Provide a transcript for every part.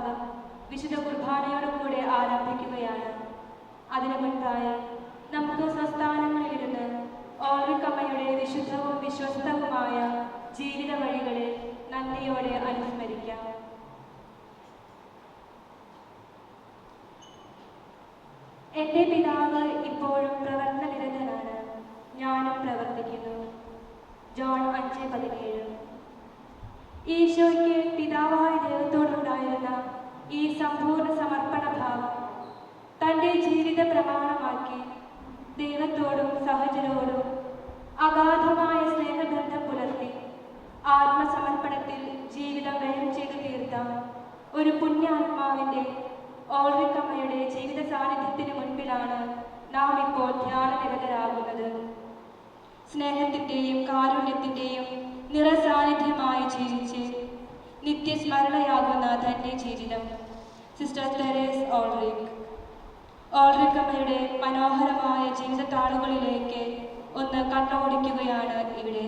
ഭാഗം വിശുദ്ധ കുർബാനയോട് കൂടെ ആരംഭിക്കുകയാണ്. അതിനു മുൻപായി നമുക്ക് സ്വസ്ഥാനങ്ങളിലിരുന്ന് ഓർവിക്കമ്മയുടെ വിശുദ്ധവും വിശ്വസ്തവുമായ ജീവിത വഴികളെ നന്ദിയോടെ അനുസ്മരിക്കാം. എൻ്റെ പിതാവ് ഇപ്പോഴും പ്രവർത്തനനിരതനാണ്, ഞാനും പ്രവർത്തിക്കുന്നു. ജോൺ 5:17. ഈശോയ്ക്ക് പിതാവായ ദൈവത്തോടുണ്ടായിരുന്ന ഈ സമ്പൂർണ്ണ സമർപ്പണ ഭാവം തൻ്റെ ജീവിത പ്രമാണമാക്കി ദൈവത്തോടും സഹചരോടും അഗാധമായ സ്നേഹബന്ധം പുലർത്തി ആത്മസമർപ്പണത്തിൽ ജീവിതം വ്യയം ചെയ്തു തീർത്ത ഒരു പുണ്യാത്മാവിൻ്റെ ഓൾറിക്കമ്മയുടെ ജീവിത സാന്നിധ്യത്തിന് മുൻപിലാണ് നാം ഇപ്പോൾ ധ്യാനനിരതരാകുന്നത്. സ്നേഹത്തിൻ്റെയും കാരുണ്യത്തിൻ്റെയും നിറസാന്നിധ്യമായി ജീവിച്ച് നിത്യസ്മരണയാകുന്ന തൻ്റെ ജീവിതം സിസ്റ്റർ തെരേസ് ഓൾറിക്കമ്മയുടെ മനോഹരമായ ജീവിത താളുകളിലേക്ക് ഒന്ന് കണ്ണോടിക്കുകയാണ് ഇവിടെ.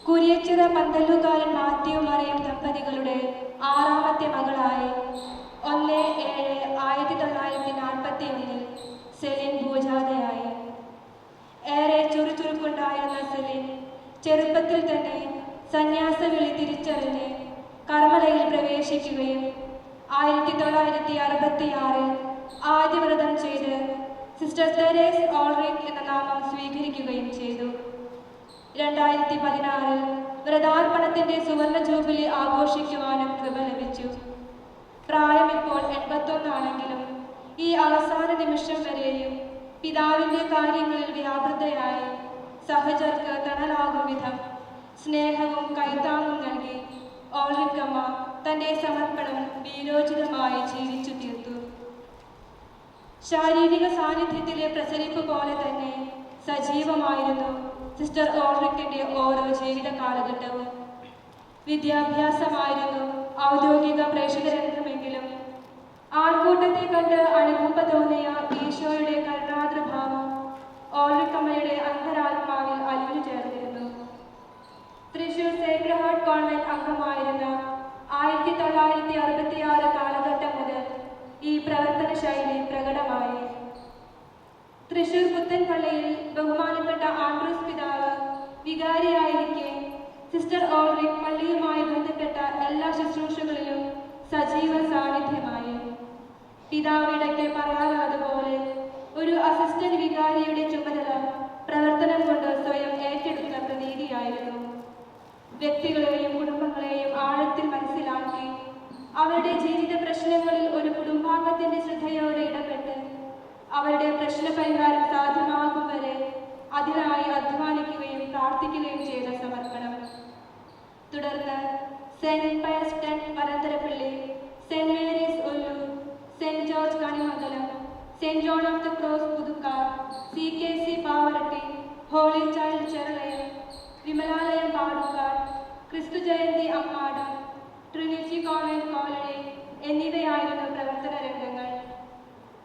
കുരിയച്ചിറ പന്തല്ലുകാരൻ മാത്യു മറിയം ദമ്പതികളുടെ 6ാമത്തെ മകളായി 1/7/1941 സെലിൻ ഭൂജാതയായി. ഏറെ ചുറുചുറുക്കുണ്ടായിരുന്ന സെലിൻ ചെറുപ്പത്തിൽ തന്നെ സന്യാസവിളി തിരിച്ചറിഞ്ഞ് കർമ്മലയിൽ പ്രവേശിക്കുകയും 1966 ആദ്യവ്രതം ചെയ്ത് സിസ്റ്റർ തെരേസ് ഓൾറിക് എന്ന നാമം സ്വീകരിക്കുകയും ചെയ്തു. 2016 വ്രതാർപ്പണത്തിൻ്റെ സുവർണ ജൂബിലി ആഘോഷിക്കുവാനും കൃപ ലഭിച്ചു. പ്രായം ഇപ്പോൾ 81 ആണെങ്കിലും ഈ അവസാന നിമിഷം വരെയും പിതാവിൻ്റെ കാര്യങ്ങളിൽ വ്യാപൃതയായി സഹചർക്ക് തണലാകും വിധം സ്നേഹവും കൈത്താങ്ങും നൽകി ഓൾറിക്കമ്മ തൻ്റെ സമർപ്പണം വീരോചിതമായി ജീവിച്ചു തീർത്തു. ശാരീരിക സാന്നിധ്യത്തിലെ പ്രസരിപ്പ് പോലെ തന്നെ സജീവമായിരുന്നു സിസ്റ്റർ ഓൾറിക്കിൻ്റെ ഓരോ ജീവിത കാലഘട്ടവും. വിദ്യാഭ്യാസമായിരുന്നു ഔദ്യോഗിക പ്രേക്ഷകരംഗമെങ്കിലും ആൾക്കൂട്ടത്തെ കണ്ട് അനുകമ്പ തോന്നിയ ഈശോയുടെ കരുണാദ്രഭാവം ഓൾറിക്കമ്മയുടെ അന്തരാത്മാവിൽ അലിഞ്ഞു ചേർന്നിരുന്നു. തൃശൂർ സേക്രഡ് ഹാർട്ട് കോൺവെന്റ് അംഗമായിരുന്ന 1966 കാലഘട്ടം മുതൽ ഈ പ്രവർത്തന ശൈലി പ്രകടമായി. തൃശൂർ പുത്തൻപള്ളിയിൽ ബഹുമാനപ്പെട്ട ആൻഡ്രൂസ് പിതാവ് വികാരിയായിരിക്കെ സിസ്റ്റർ ഓൾറിക് പള്ളിയുമായി ബന്ധപ്പെട്ട എല്ലാ ശുശ്രൂഷകളിലും സജീവ സാന്നിധ്യമായി. പിതാവ് ഇടയ്ക്ക് പറയാറുള്ളതുപോലെ ഒരു അസിസ്റ്റന്റ് വികാരിയുടെ ചുമതല പ്രവർത്തനം കൊണ്ട് സ്വയം ഏറ്റെടുത്ത പ്രതീതിയായിരുന്നു. വ്യക്തികളെയും കുടുംബങ്ങളെയും ആഴത്തിൽ മനസ്സിലാക്കി അവരുടെ ജീവിത പ്രശ്നങ്ങളിൽ ഒരു കുടുംബാംഗത്തിന്റെ ശ്രദ്ധയോടെ ഇടപെട്ട് അവരുടെ പ്രശ്നപരിഹാരം സാധ്യമാകും വരെ അതിനായി അധ്വാനിക്കുകയും പ്രാർത്ഥിക്കുകയും ചെയ്ത സമർപ്പണം. തുടർന്ന് Saint Pius 10 Varantharappally, Saint Mary's Ollur, Saint George Kanimangalam, Saint John of the Cross Puthukkad, CKC Pavaratty, Holy Child Cherulayam, Vimalalayam Padukkad, Kristu Jayanti Ammadam, Trinity Convent Colony എന്നിവയായിരുന്നു പ്രവർത്തന രംഗങ്ങൾ.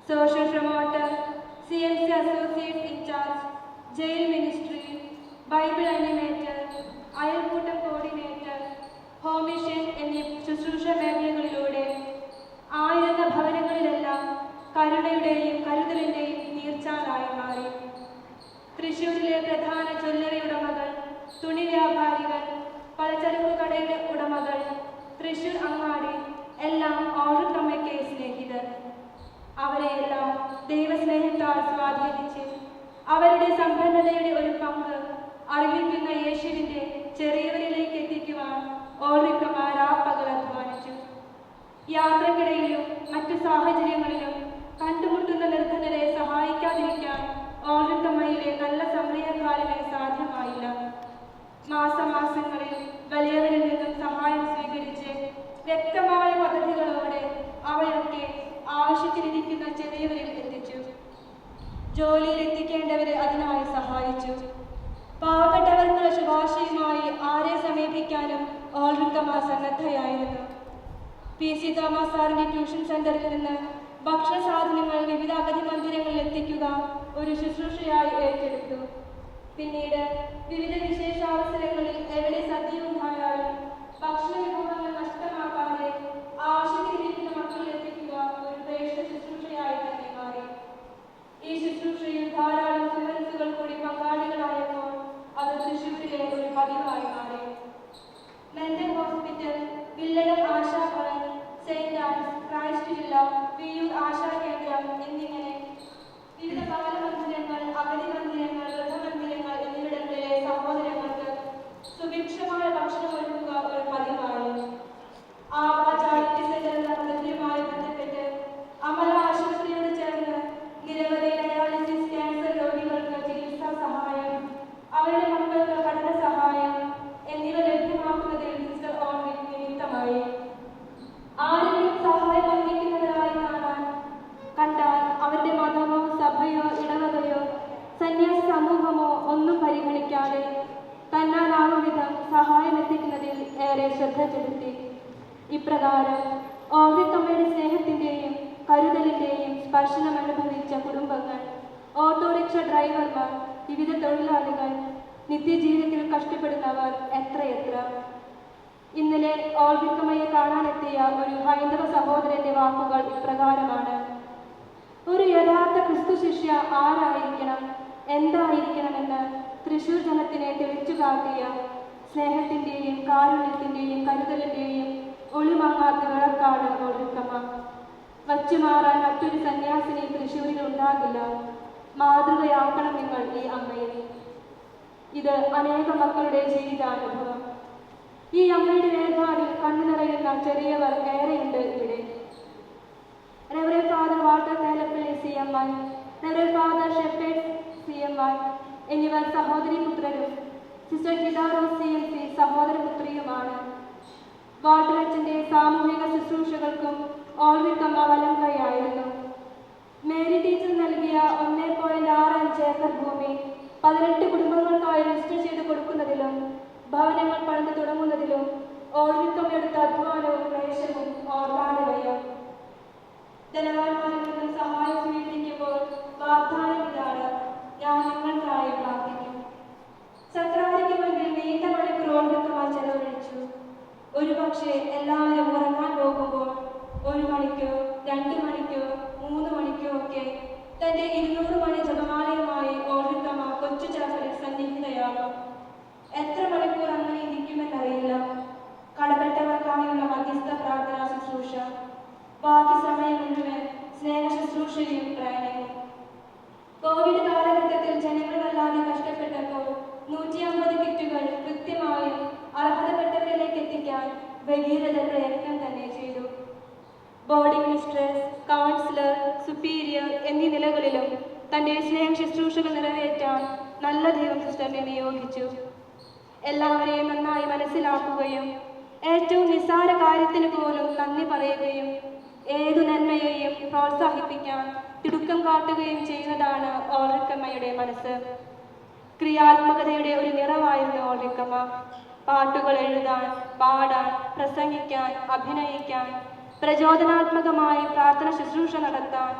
Social promoter, CMC associate in charge, jail ministry, Bible animator, അയൽക്കൂട്ടം കോർഡിനേറ്റർ, ഹോം മിഷൻ എന്നീ ശുശ്രൂഷ മേഖലകളിലൂടെ ആയിരുന്ന ഭവനങ്ങളിലെല്ലാം കരുണയുടെയും കരുതലിൻ്റെയും നീർച്ചാലായി മാറി. തൃശ്ശൂരിലെ പ്രധാന ജ്വല്ലറി ഉടമകൾ, തുണി വ്യാപാരികൾ, പലചരക്കു കടയുടെ ഉടമകൾ, തൃശ്ശൂർ അങ്ങാടി എല്ലാം ഓൾറിക്കമ്മയ്ക്ക് സ്നേഹിതർ. അവരെയെല്ലാം ദൈവസ്നേഹത്താൽ സ്വാധീനിച്ച് അവരുടെ സമ്പന്നതയുടെ ഒരു പങ്ക് അറിയിക്കുന്ന യേശുവിൻ്റെ ചെറിയവരിലേക്ക് എത്തിക്കുവാൻ ഓൾറിക്കമ്മ രാപ്പകൽ അധ്വാനിച്ചു. യാത്രക്കിടയിലും മറ്റു സാഹചര്യങ്ങളിലും കണ്ടുമുട്ടുന്ന നിർധനരെ സഹായിക്കാതിരിക്കാൻ ഓൾറിക്കമ്മയിലെ നല്ല സമയക്കാലിന് സാധ്യമായില്ല. മാസമാസങ്ങളിൽ വലിയവരിൽ നിന്നും സഹായം സ്വീകരിച്ച് വ്യക്തമായ പദ്ധതികളോടെ അവയൊക്കെ ആവശ്യത്തിലിരിക്കുന്ന ചെറിയവരിൽ എത്തിച്ചു. ജോലിയിൽ എത്തിക്കേണ്ടവരെ അതിനായി സഹായിച്ചു. പാവപ്പെട്ടവർക്കുള്ള ശുപാർശയുമായി ആരെ സമീപിക്കാനും ഓൾറിക്കമ്മ സന്നദ്ധയായിരുന്നു. PC തോമസ് സാറിന്റെ ട്യൂഷൻ സെന്ററിൽ നിന്ന് ഭക്ഷണ സാധനങ്ങൾ വിവിധ അഗതി മന്ദിരങ്ങളിൽ എത്തിക്കുക ഒരു ശുശ്രൂഷയായി ഏറ്റെടുത്തു. പിന്നീട് വിവിധ വിശേഷാവസരങ്ങളിൽ എവിടെ സദ്യ ഉണ്ടായാലും ഭക്ഷണ വിഭവങ്ങൾ നഷ്ടമാക്കാതെ ആവശ്യ കാരണമായി. ആരെങ്കിലും സഹായം അർഹിക്കുന്നവരായി കണ്ടാൽ അവരുടെ മതമോ സഭയോ ഇടവകയോ സന്യാസ സമൂഹമോ ഒന്നും പരിഗണിക്കാതെ തന്നാലാവും വിധം സഹായം എത്തിക്കുന്നതിൽ ഏറെ ശ്രദ്ധ ചെലുത്തി. ഇപ്രകാരം ഓൾറിക്കമ്മയുടെ സ്നേഹത്തിൻ്റെയും കരുതലിൻ്റെയും സ്പർശനം അനുഭവിച്ച കുടുംബങ്ങൾ, ഓട്ടോറിക്ഷ ഡ്രൈവർമാർ, വിവിധ തൊഴിലാളികൾ, നിത്യജീവിതത്തിൽ കഷ്ടപ്പെടുന്നവർ എത്രയെത്ര. ഇന്നലെ ഓൾറിക്കമ്മയെ കാണാനെത്തിയ ഒരു ഹൈന്ദവ സഹോദരന്റെ വാക്കുകൾ ഇപ്രകാരമാണ്: ഒരു യഥാർത്ഥ ക്രിസ്തു ശിഷ്യ ആരായിരിക്കണം, എന്തായിരിക്കണമെന്ന് തൃശൂർ ജനത്തിനെ തെളിച്ചു കാട്ടിയ സ്നേഹത്തിൻ്റെയും കാരുണ്യത്തിൻ്റെയും കരുതലിൻ്റെയും ഒളിമാങ്ങാത്ത വിളക്കാണ് ഓൾറിക്കമ്മ. വച്ചുമാറാൻ മറ്റൊരു സന്യാസിനി തൃശ്ശൂരിൽ ഉണ്ടാകില്ല. മാതൃകയാക്കണം നിങ്ങൾ ഈ അമ്മയെ. ഇത് അനേകം മക്കളുടെ ജീവിതാനുഭവം. ഈ അമ്മയുടെ വേർപാടിൽ കണ്ണു നിറയുന്ന ചെറിയവർ ഏറെയുണ്ട് ഇവിടെ. Reverend father Walter Thelappally CMI, Reverend father shepherd CMI എന്നിവർ സഹോദരി പുത്രരും സിസ്റ്റർ ഹിഡാറോസ് CMC സഹോദരപുത്രിയുമാണ്. വാൾട്ടർ അച്ഛൻ്റെ സാമൂഹിക ശുശ്രൂഷകൾക്കും ഓൾറിക്കമ്മ വലം കൈയായിരുന്നു. മേരി ടീച്ചർ നൽകിയ 1.65 ഏക്കർ ഭൂമി 18 കുടുംബങ്ങൾക്കായി രജിസ്റ്റർ ചെയ്ത് കൊടുക്കുന്നതിലും ഭവനങ്ങൾ പണിത് തുടങ്ങുന്നതിലും ഓൾറിക്കമ്മയെടുത്ത അധ്വാനവും ക്ലേശവും ഓർക്കാതെ വയ്യ. ധനവാന്മാരിൽ നിന്നും സഹായം സ്വീകരിക്കുമ്പോൾ വാഗ്ദാനം ഇതാണ്: ഞാൻ നിങ്ങൾക്കായി പ്രാർത്ഥിക്കും. സക്രാരിക്ക് മുൻപിൽ നീണ്ട മണിക്കൂർ ഓൾറിക്കമ്മ ചെലവഴിച്ചു. ഒരു പക്ഷേ എല്ലാവരും ഉറങ്ങാൻ പോകുമ്പോൾ 1 മണിക്കോ 2 മണിക്കോ 3 മണിക്കോ ഒക്കെ തന്റെ 200 മണി ജപമാലയുമായി ഓൾറിക്കമ്മ കൊച്ചു ചാപ്പലിൽ സന്നിഹിതയാകും. എത്ര മണിക്കൂർ അങ്ങനെ ഇരിക്കുമെന്നറിയില്ല. കടപ്പെട്ടവർക്കായുള്ള മധ്യസ്ഥ പ്രാർത്ഥനാ ശുശ്രൂഷ, ബാക്കി സമയം മുഴുവൻ സ്നേഹ ശുശ്രൂഷയും ട്രെയിനിങ്ങും. കോവിഡ് കാലഘട്ടത്തിൽ ജനങ്ങൾ വല്ലാതെ കഷ്ടപ്പെട്ടപ്പോൾ 150 കിറ്റുകൾ കൃത്യമായും അർഹതപ്പെട്ടവരിലേക്ക് എത്തിക്കാൻ ഭഗീരഥ പ്രയത്നം തന്നെ ചെയ്തു. ബോർഡിംഗ് മിസ്ട്രസ്, കൗൺസിലർ, സുപ്പീരിയർ എന്നീ നിലകളിലും തൻ്റെ സ്നേഹ ശുശ്രൂഷകൾ നിറവേറ്റാൻ നല്ല ദൈവം സിസ്റ്ററിനെ നിയോഗിച്ചു. എല്ലാവരെയും നന്നായി മനസ്സിലാക്കുകയും ഏറ്റവും നിസ്സാര കാര്യത്തിന് പോലും നന്ദി പറയുകയും ഏതു നന്മയെയും പ്രോത്സാഹിപ്പിക്കാൻ തിടുക്കം കാട്ടുകയും ചെയ്യുന്നതാണ് ഓൾറിക്കമ്മയുടെ മനസ്സ്. ക്രിയാത്മകതയുടെ ഒരു നിറവായിരുന്നു ഓൾറിക്കമ്മ. പാട്ടുകൾ എഴുതാൻ, പാടാൻ, പ്രസംഗിക്കാൻ, അഭിനയിക്കാൻ, പ്രചോദനാത്മകമായി പ്രാർത്ഥന ശുശ്രൂഷ നടത്താൻ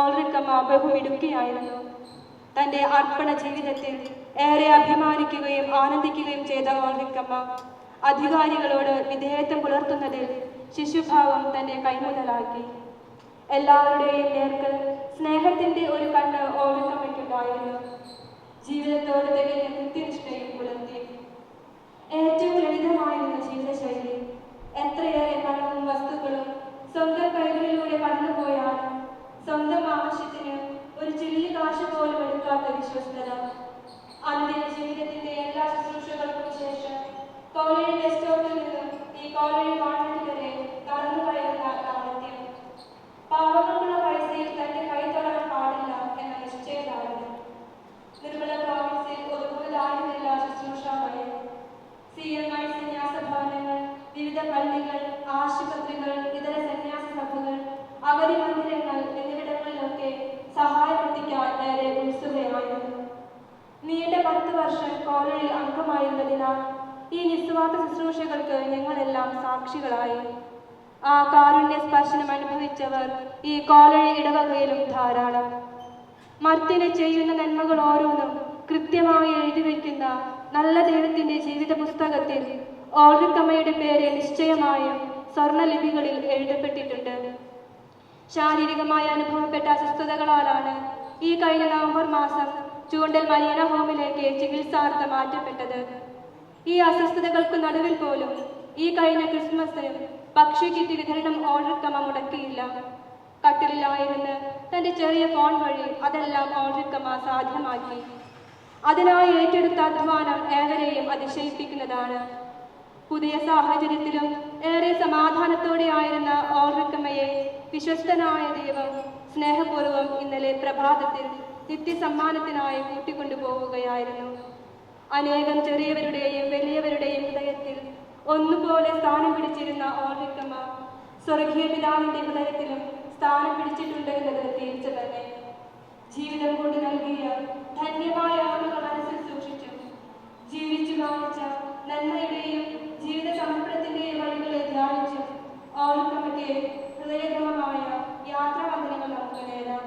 ഓൾറിക്കമ്മ ബഹുമിടുക്കിയായിരുന്നു. തൻ്റെ അർപ്പണ ജീവിതത്തിൽ ഏറെ അഭിമാനിക്കുകയും ആനന്ദിക്കുകയും ചെയ്ത ഓൾറിക്കമ്മ അധികാരികളോട് വിധേയത്വം പുലർത്തുന്നതിൽ ശിശുഭാവം തന്റെ കൈമുതലാക്കി. എല്ലാവരുടെയും നേർക്ക് സ്നേഹത്തിന്റെ ഒരു കണ്ണ് ഓൾറിക്കമ്മയ്ക്കുണ്ടായിരുന്നു. ജീവിതത്തോട് തികഞ്ഞ കൃത്യനിഷ്ഠയും പുലർത്തി. ഏറ്റവും ലളിതമായിരുന്ന ജീവിതശൈലി. എത്രയേറെ പണവും വസ്തുക്കളും സ്വന്തം കൈകളിലൂടെ കടന്നുപോയാലും സ്വന്തം ആവശ്യത്തിന് ഒരു ചില്ലി കാശ് പോലും എടുക്കാത്ത വിശ്വസ്തത. അനുദിന ജീവിതത്തിന്റെ എല്ലാ ശുശ്രൂഷകൾക്കും ശേഷം കോളേജ് ബസ് സ്റ്റോപ്പിൽ നിന്നും ഈ കോളേജ് കോൺവെന്റ് വരെ കടന്നു കയറുന്ന ലാളിത്യം. പാവങ്ങൾക്കുള്ള പൈസയിൽ തന്റെ കൈ തൊടാൻ പാടില്ല എന്ന നിശ്ചയദാർഢ്യം. നിർമ്മല പ്രോവിൻസിൽ ഒതുങ്ങുന്നതായിരുന്നില്ല ശുശ്രൂഷാവയം. CMI സന്യാസ ഭവനങ്ങൾ, വിവിധ പള്ളികൾ, ആശുപത്രികൾ, ഇതര സന്യാസ സഭകൾ, അവധി മന്ദിരങ്ങൾ എന്നിവിടങ്ങളിലൊക്കെ സഹായമെത്തിക്കാൻ ഏറെ ഉത്സുകയായിരുന്നു. നീണ്ട 10 വർഷം കോളേജിൽ അംഗമായിരുന്നതിനാൽ ഈ നിസ്വാർത്ഥ ശുശ്രൂഷകൾക്ക് ഞങ്ങളെല്ലാം സാക്ഷികളായി. ആ കാരുണ്യ സ്പർശനം അനുഭവിച്ചവർ ഈ കോളേജ് ഇടവകയിലും ധാരാളം. മർത്യന് ചെയ്യുന്ന നന്മകൾ ഓരോന്നും കൃത്യമായി എഴുതി വയ്ക്കുന്ന നല്ല ദൈവത്തിന്റെ ജീവിത പുസ്തകത്തിൽ ഓൾറിക്കമ്മയുടെ പേര് നിശ്ചയമായും സ്വർണലിപികളിൽ എഴുതപ്പെട്ടിട്ടുണ്ട്. ശാരീരികമായി അനുഭവപ്പെട്ട അസ്വസ്ഥതകളാലാണ് ഈ കഴിഞ്ഞ നവംബർ മാസം ചൂണ്ടൽ മരീന ഹോമിലേക്ക് ചികിത്സാർത്ഥം മാറ്റപ്പെട്ടത്. ഈ അസ്വസ്ഥതകൾക്ക് നടുവിൽ പോലും ഈ കഴിഞ്ഞ ക്രിസ്മസിനും ഭക്ഷ്യക്കിറ്റ് വിതരണം ഓൾറിക്കമ്മ മുടക്കിയില്ല. കട്ടിലിലായിരുന്ന് തന്റെ ചെറിയ ഫോൺ വഴി അതെല്ലാം ഓൾറിക്കമ്മ സാധ്യമാക്കി. അതിനായി ഏറ്റെടുത്ത അധ്വാനം ഏവരെയും അതിശയിപ്പിക്കുന്നതാണ്. പുതിയ സാഹചര്യത്തിലും ഏറെ സമാധാനത്തോടെ ആയിരുന്ന ഓൾറിക്കമ്മയെ വിശ്വസ്തനായ ദൈവം സ്നേഹപൂർവ്വം ഇന്നലെ പ്രഭാതത്തിൽ നിത്യസമ്മാനത്തിനായി കൂട്ടിക്കൊണ്ടുപോവുകയായിരുന്നു. അനേകം ചെറിയവരുടെയും വലിയവരുടെയും ഹൃദയത്തിൽ ഒന്നുപോലെ സ്ഥാനം പിടിച്ചിരുന്ന ഓൾറിക്കമ്മ സ്വർഗീയ പിതാവിന്റെ ഹൃദയത്തിലും സ്ഥാനം പിടിച്ചിട്ടുണ്ട് എന്നത് തീർച്ച തന്നെ. ജീവിതം കൊണ്ട് നൽകിയ ധന്യമായ ഓർമ്മകൾ മനസ്സിൽ സൂക്ഷിച്ചു ജീവിച്ചു കാണിച്ച നന്മയുടെയും ജീവിത സമർപ്പണത്തിന്റെയും വഴികളെ ധ്യാനിച്ചു ഓൾറിക്കമ്മയ്ക്ക് ഹൃദയഗമമായ യാത്രാവന്ദനങ്ങൾ നമുക്ക് നേരാം.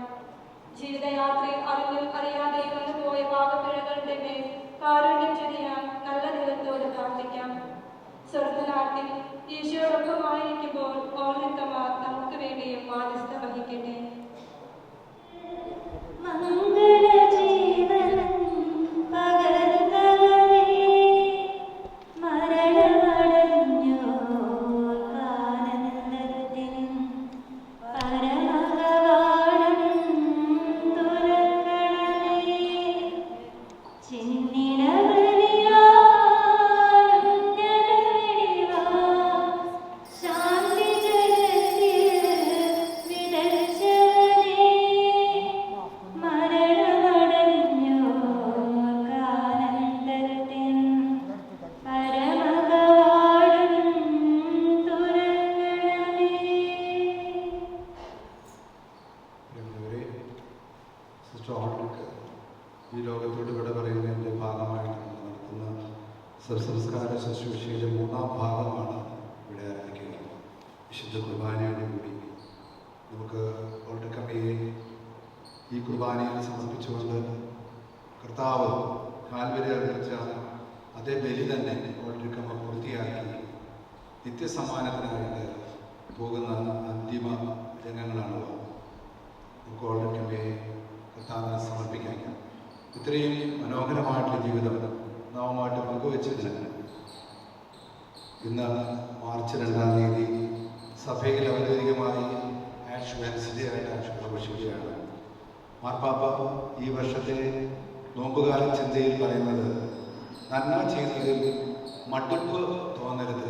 ജീവിതയാത്രയിൽ അറിഞ്ഞും അറിയാതെയും വന്നുപോയ പാപപ്പിഴകളുടെ മേൽ കാരുണ്യം ചൊരിയാൻ നല്ല ദൈവത്തോട് പ്രാർത്ഥിക്കാം. സ്വർഗനാട്ടിൽ ഈശോടൊപ്പമായിരിക്കുമ്പോൾ ഓൾറിക്കമ്മ നമുക്ക് വേണ്ടിയും മാധ്യസ്ഥ വഹിക്കട്ടെ. ഈ ലോകത്തോട് വിട പറയുന്നതിൻ്റെ ഭാഗമായിട്ട് നടത്തുന്ന സംസ്കാര ശുശ്രൂഷയുടെ 3-ാം ഭാഗമാണ് ഇവിടെ ആരംഭിക്കുന്നത്. വിശുദ്ധ കുർബാനയോട് കൂടി നമുക്ക് ഓൾറിക്കമ്മയെ ഈ കുർബാനയിൽ സമർപ്പിച്ചുകൊണ്ട് കർത്താവ് കാൽവരി അർപ്പിച്ച അതേ ബലി തന്നെ ഓൾറിക്കമ്മ പൂർത്തിയാക്കി നിത്യസമ്മാനത്തിനായിട്ട് പോകുന്ന അന്തിമ രംഗങ്ങളാണ്. നമുക്ക് ഓൾറിക്കമ്മയെ കർത്താവിനെ സമർപ്പിക്കാം. ഇത്രയും മനോഹരമായിട്ടുള്ള ജീവിതം നാവുമായിട്ട് പങ്കുവച്ചതിന് ഇന്ന് മാർച്ച് 2-ാം തീയതി സഭയിൽ ഔദ്യോഗികമായി ആഷ് വെൻസ്ഡേ ആയിട്ട് ആഘോഷിക്കുകയാണ്. മാർപ്പാപ്പ ഈ വർഷത്തെ നോമ്പുകാല ചിന്തയിൽ പറയുന്നത് നന്മ ചെയ്യുന്നതിൽ മടുപ്പ് തോന്നരുത്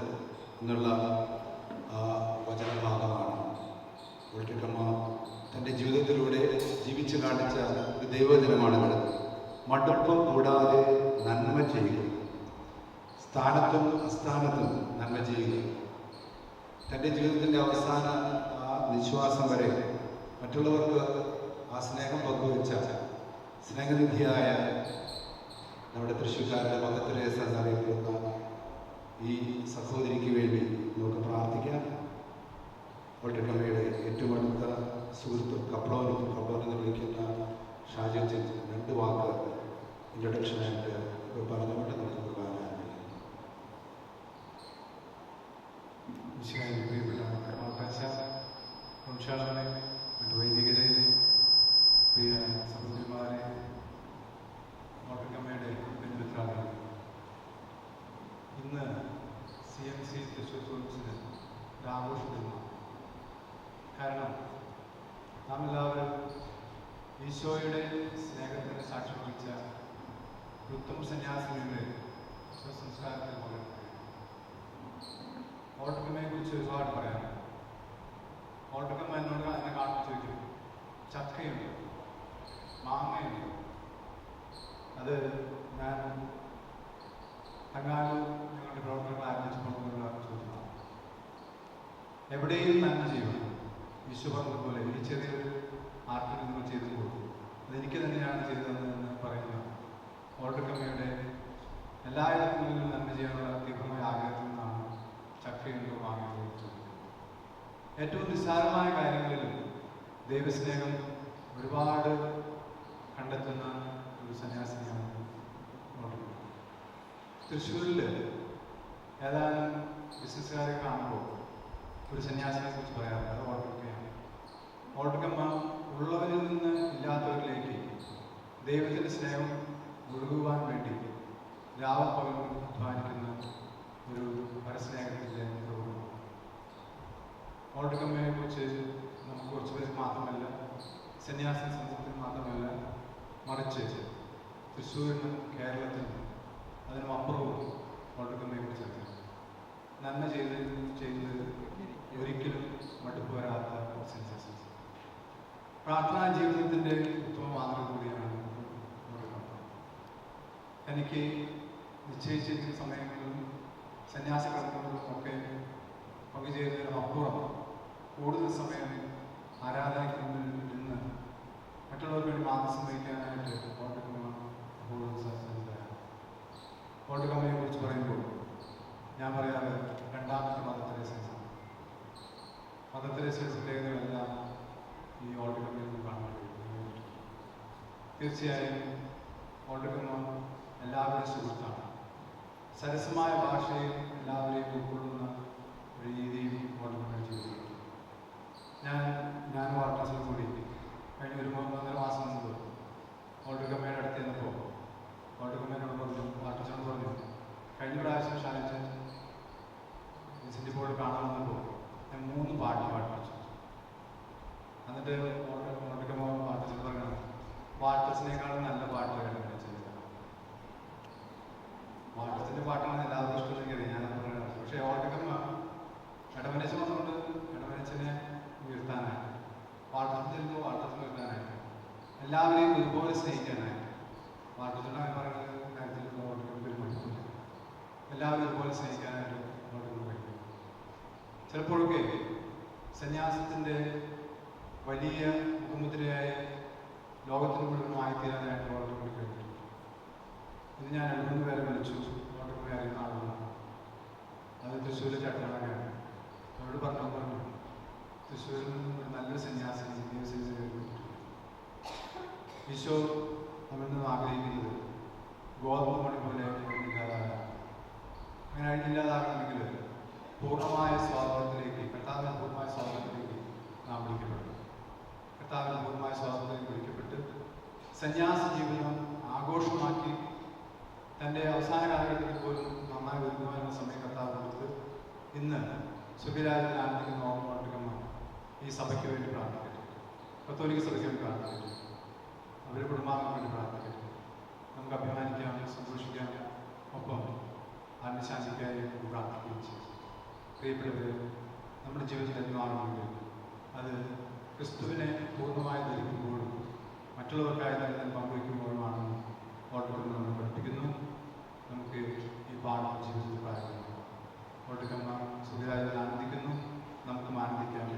എന്നുള്ള വചനഭാഗമാണ്. ഓൾറിക്കമ്മ തൻ്റെ ജീവിതത്തിലൂടെ ജീവിച്ചു കാണിച്ച ഒരു ദൈവജനമാണിത്. മടുപ്പ് കൂടാതെ നന്മ ചെയ്യുക, സ്ഥാനത്തും അസ്ഥാനത്തും നന്മ ചെയ്യുക. തൻ്റെ ജീവിതത്തിൻ്റെ അവസാന ആ നിശ്വാസം വരെ മറ്റുള്ളവർക്ക് ആ സ്നേഹം പങ്കുവെച്ച സ്നേഹനിധിയായ നമ്മുടെ തൃശ്ശൂർക്കാരുടെ മദർ തെരേസ എന്നറിയപ്പെടുന്ന ഈ സഹോദരിക്ക് വേണ്ടി നമുക്ക് പ്രാർത്ഥിക്കാം. ഓൾറിക്കമ്മയുടെ ഏറ്റവും അടുത്ത സുഹൃത്തും കപ്ലോൻ എന്ന് വിളിക്കുന്ന ഷാജി 2 വാക്ക് ഇൻട്രൊഡക്ഷനായിട്ട് പറഞ്ഞുകൊണ്ട് നമുക്ക് കുർബാന പ്രിയപ്പെട്ട വംശാളങ്ങളെ, മറ്റു വൈദികരെ, പ്രിയ സഹോദരിമാരെ, ഓൾറിക്കമ്മയുടെ ബന്ധുമിത്രാദികൾ, ഇന്ന് CMC തൃശ്ശൂർ സോൺസിന് ഒരു ആഘോഷത്തിലാണ്. കാരണം നാം എല്ലാവരും ഈശോയുടെ സ്നേഹത്തിന് സാക്ഷ്യം വഹിച്ച ഉത്തമ സന്യാസിനിയുടെ സംസ്കാരത്തിൽ പങ്കെടുക്കുക. ഓൾറിക്കമ്മയെ കുറിച്ച് ഒരുപാട് പറയാം. ഓൾറിക്കമ്മ എന്നോട് എന്നെ കാണുമ്പോൾ ചോദിക്കും, ചക്കയുണ്ട്, മാങ്ങയുണ്ട്. അത് ഞാൻ തങ്ങാനും ഞങ്ങളുടെ പ്രവർത്തനങ്ങൾ ആരംഭിച്ചുകൊണ്ടുള്ള ചോദ്യമാണ്. എവിടെയും നന്മ ചെയ്യണം. ഈശോ പറഞ്ഞതുപോലെ ഈ ചെറിയൊരു ആർട്ടിൽ നിങ്ങൾ ചെയ്തു കൊടുക്കും, അതെനിക്ക് തന്നെയാണ് ചെയ്തതെന്ന് പറയുന്ന ഓൾറിക്കമ്മയുടെ എല്ലായിടത്തും നന്മ ചെയ്യാനുള്ള തീവ്രമായ ആഗ്രഹത്തിൽ നിന്നാണ് ചക്കയുണ്ടോ മാങ്ങയോ ചോദിക്കുന്നത്. ഏറ്റവും നിസ്സാരമായ കാര്യങ്ങളിലും ദൈവസ്നേഹം ഒരുപാട് കണ്ടെത്തുന്ന ഒരു സന്യാസിനിയാണ് ഓൾറിക്കമ്മ. തൃശ്ശൂരിൽ ഏതാനും ബിസിനസ്സുകാരെ കാണുമ്പോൾ ഒരു സന്യാസിനെ കുറിച്ച് പറയാറുണ്ട്. അത് ഓൾറിക്കമ്മയാണ്. ഓൾറിക്കമ്മ ഉള്ളവരിൽ നിന്ന് ഇല്ലാത്തവരിലേക്ക് ദൈവത്തിൻ്റെ സ്നേഹം ഒഴുകുവാൻ വേണ്ടി രാവപ്പകലും അധ്വാനിക്കുന്ന ഒരു പരസ്നേഹത്തിൻ്റെ പ്രഭുത്വം. ഓൾറിക്കമ്മയെ കുറിച്ച് നമുക്ക് കുറച്ച് പേർക്ക് മാത്രമല്ല, സന്യാസി സമൂഹത്തിന് മാത്രമല്ല, മറിച്ച് തൃശ്ശൂരിനും കേരളത്തിനും അതിനും അപ്പുറവും ഓൾറിക്കമ്മയെ കുറിച്ച് നന്മ ചെയ്യുന്നത് ഒരിക്കലും മടുപ്പ് വരാത്ത സന്യാസി. പ്രാർത്ഥനാ ജീവിതത്തിൻ്റെ ഉത്തമ മാതൃക കൂടിയാണ് ഓൾറിക്കമ്മ. എനിക്ക് നിശ്ചയിച്ചിരിക്കുന്ന സമയങ്ങളിൽ സന്യാസ കർമ്മം മദർതെരേസയുടെയും ഈ ഓർഡറുകളിൽ നിന്ന് കാണാൻ കഴിയും. തീർച്ചയായും ഓർഡറുകൾ എല്ലാവരുടെയും സുഹൃത്താണ്. സരസമായ ഭാഷയിൽ എല്ലാവരെയും ഉൾക്കൊള്ളുന്ന ഒരു രീതിയിൽ ഓർഡറുകൾ ചെയ്തിട്ടുണ്ട്. ഞാൻ വാർത്താസിൽ കൂടി കഴിഞ്ഞ ഒരു 1.5 മാസം മുമ്പ് ഓർഡറുകമ്മയുടെ അടുത്ത് ചെന്നപ്പോൾ ഓർഡറുകമ്മയോട് പറഞ്ഞു, വാർത്താസിനോട് പറഞ്ഞു, കഴിഞ്ഞ പ്രാവശ്യം ഷാനിച്ച് സിൻഡിപ്പോൾ കാണാൻ വന്നപ്പോൾ ഞാൻ 3 പാട്ട് പാടിച്ചു. എന്നിട്ട് ഓർഡറുകമ്മ വാർത്താസിനോട് പറഞ്ഞു, വാർത്തസിനേക്കാളും നല്ല പാട്ടുകളാണ് ചെയ്തത്. വാർത്തസിൻ്റെ പാട്ടാണ് എല്ലാവർക്കും ഇഷ്ടമെങ്കിൽ ഞാനത് പറയുന്നത്. പക്ഷേ ഓർഡറുകമ്മ ഇടമനച്ചൻ വന്നുകൊണ്ട് ഇടമനച്ചനെ ഉയർത്താനായിട്ട്, വാർത്തസിൽ ചെല്ലുമ്പോൾ വാർത്തസിനെ ഉയർത്താനായിട്ട്, എല്ലാവരെയും ഒരുപോലെ സ്നേഹിക്കാനായിട്ട്, വാർത്തസിൻ്റെ പറയുന്ന കാര്യത്തിൽ ഓർഡറുകൾക്ക് ഒരു മടിപ്പില്ല. എല്ലാവരും ഒരുപോലെ സ്നേഹിക്കാനായിട്ട് ഓർഡറുകൾ കഴിയും. ചിലപ്പോഴൊക്കെ സന്യാസത്തിൻ്റെ വലിയ മുഖമുദ്രയായ ലോകത്തിന് മുഴുവൻ ആയിത്തീരാനായിട്ട് ഓർഡറുകൾ കഴിഞ്ഞു. ഇത് ഞാൻ 2-3 പേരെ വിളിച്ചു. ഓർഡറുകൾ അറിയുന്ന ആളുകളാണ്. അത് തൃശ്ശൂരിലെ ചട്ടങ്ങളൊക്കെയാണ്. അവരോട് പറഞ്ഞു, തൃശ്ശൂരിൽ നിന്ന് ഒരു നല്ലൊരു സന്യാസിനി ഈശോ നമ്മളിൽ നിന്ന് ആഗ്രഹിക്കുന്നത് ഗോതമ്പ് മണി പോലെ ഇല്ലാതാകാം. അങ്ങനെ അഴിഞ്ഞില്ലാതാകണമെങ്കിൽ പൂർണ്ണമായ സ്വാതന്ത്ര്യത്തിലേക്ക്, കർത്താവിൻ്റെ പൂർണ്ണമായ സ്വാതന്ത്ര്യത്തിലേക്ക് നാം വിളിക്കപ്പെടുന്നു. കർത്താവിൻ്റെ പൂർണ്ണമായ സ്വാതന്ത്ര്യം വിളിക്കപ്പെട്ട് സന്യാസ ജീവിതം ആഘോഷമാക്കി തൻ്റെ അവസാന കാലഘട്ടത്തിൽ പോലും നന്നായി ഒരുങ്ങുവാനുള്ള സമയം കർത്താവ് കൊടുത്ത് ഇന്ന് സുഖരാജ്യത്തിൽ ആനന്ദിക്കുന്ന ഓർമ്മ ഈ സഭയ്ക്ക് വേണ്ടി പ്രാർത്ഥിക്കട്ടെ. കത്തോലിക്ക സഭയ്ക്ക് വേണ്ടി പ്രാർത്ഥിക്കട്ടെ. അവരുടെ കുടുംബാംഗങ്ങൾക്ക് വേണ്ടി പ്രാർത്ഥിക്കട്ടെ. നമുക്ക് അഭിമാനിക്കാം, സന്തോഷിക്കാം, ഒപ്പം ആത്മശാന്തിക്കായി പ്രാർത്ഥിക്കുകയും ചെയ്യും. പ്രിയപ്പെട്ടവർ, നമ്മുടെ ജീവിതത്തിൽ എന്തുമാണെങ്കിലും അത് ക്രിസ്തുവിനെ പൂർണ്ണമായി ധരിക്കുമ്പോഴും മറ്റുള്ളവർക്കായി തന്നെ പങ്കുവയ്ക്കുമ്പോഴുമാണെന്ന് ഓർഡറുകൾ നമ്മൾ പഠിപ്പിക്കുന്നു. നമുക്ക് ഈ പാഠം ജീവിതത്തിൽ പ്രാർത്ഥിക്കുന്നു. ഓർഡറുകമ്മ സുഖരാജ്യത്തിൽ ആനന്ദിക്കുന്നു. നമുക്കും ആനന്ദിക്കാം.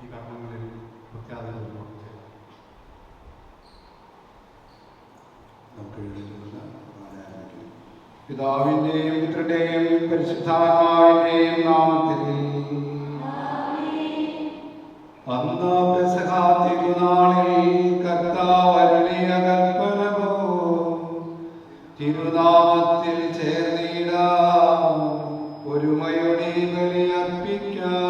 ഈ കർമ്മങ്ങളിൽ പ്രത്യാദരവും പിതാവിന്റെയും പുത്രന്റെയും പരിശുദ്ധാത്മാവിന്റെയും നാമത്തിൽ അന്ന് പെസഹ തിരുനാളിൽ കർത്താവ് അരുളിയ കൽപ്പന പോൽ തിരുനാമത്തിൽ ചേർന്നിടാം, ഒരുമയോടെ ബലിയർപ്പിക്കാം.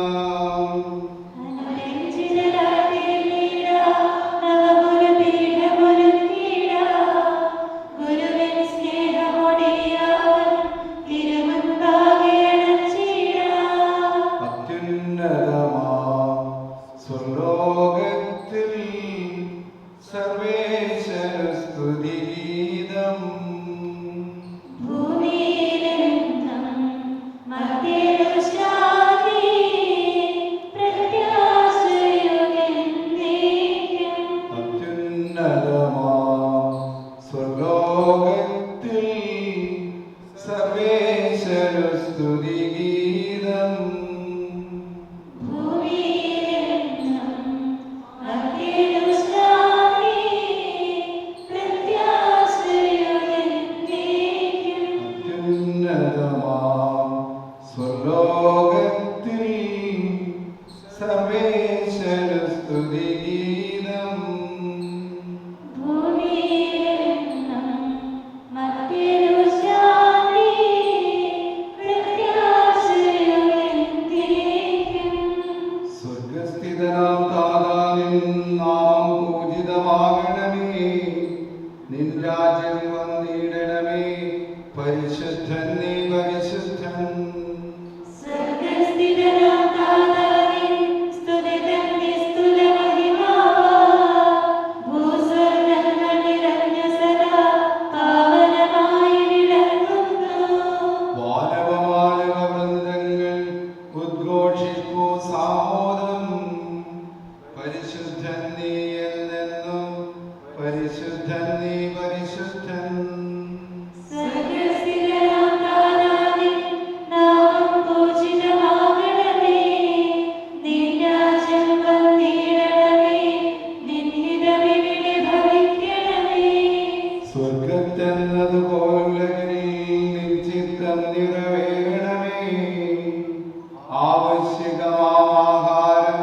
ആവശ്യകമാഹാരം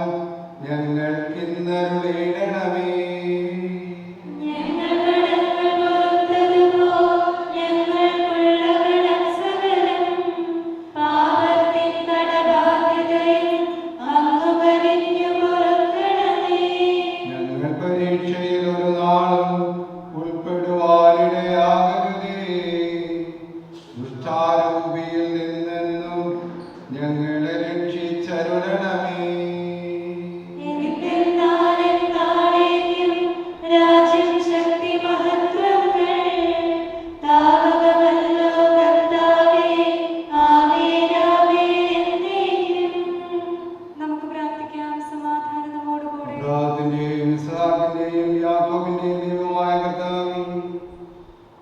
അബ്രഹാമിന്റെയും ഇസ്ഹാക്കിന്റെയും യാക്കോബിന്റെയും ദൈവമായ കർത്താവേ,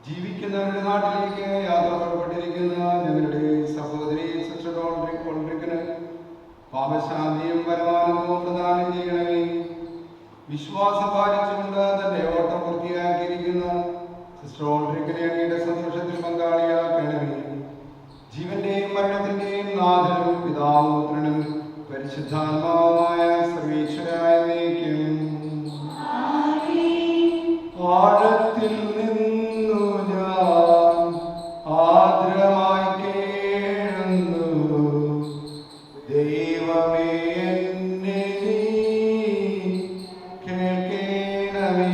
ജീവിക്കുന്നവരുടെ നാട്ടിലേക്ക് യാത്ര പുറപ്പെട്ടിരിക്കുന്ന ഞങ്ങളുടെ സഹോദരി സിസ്റ്റർ ഓൾഡ്രിക്കിന് പാപശാന്തിയും പരമാനന്ദവും പ്രദാനം ചെയ്യണമേ. വിശ്വാസം പാലിച്ചുകൊണ്ട് തന്റെ ഓട്ടം പൂർത്തിയാക്കിയിരിക്കുന്ന സിസ്റ്റർ ഓൾഡ്രിക്കിനെ അങ്ങയുടെ സന്തോഷത്തിൽ പങ്കാളിയാക്കണമേ. ജീവന്റെയും മരണത്തിന്റെയും നാഥനും പിതാവും പുത്രനും പരിശുദ്ധാത്മാവുമായ സർവീശ്വരായ എന്നേക്കും. ആഴത്തിൽ നിന്നു ഞാൻ ആദ്രമായി കേഴുന്നു, ദൈവമേ എന്നെ നീ കേൾക്കണമേ.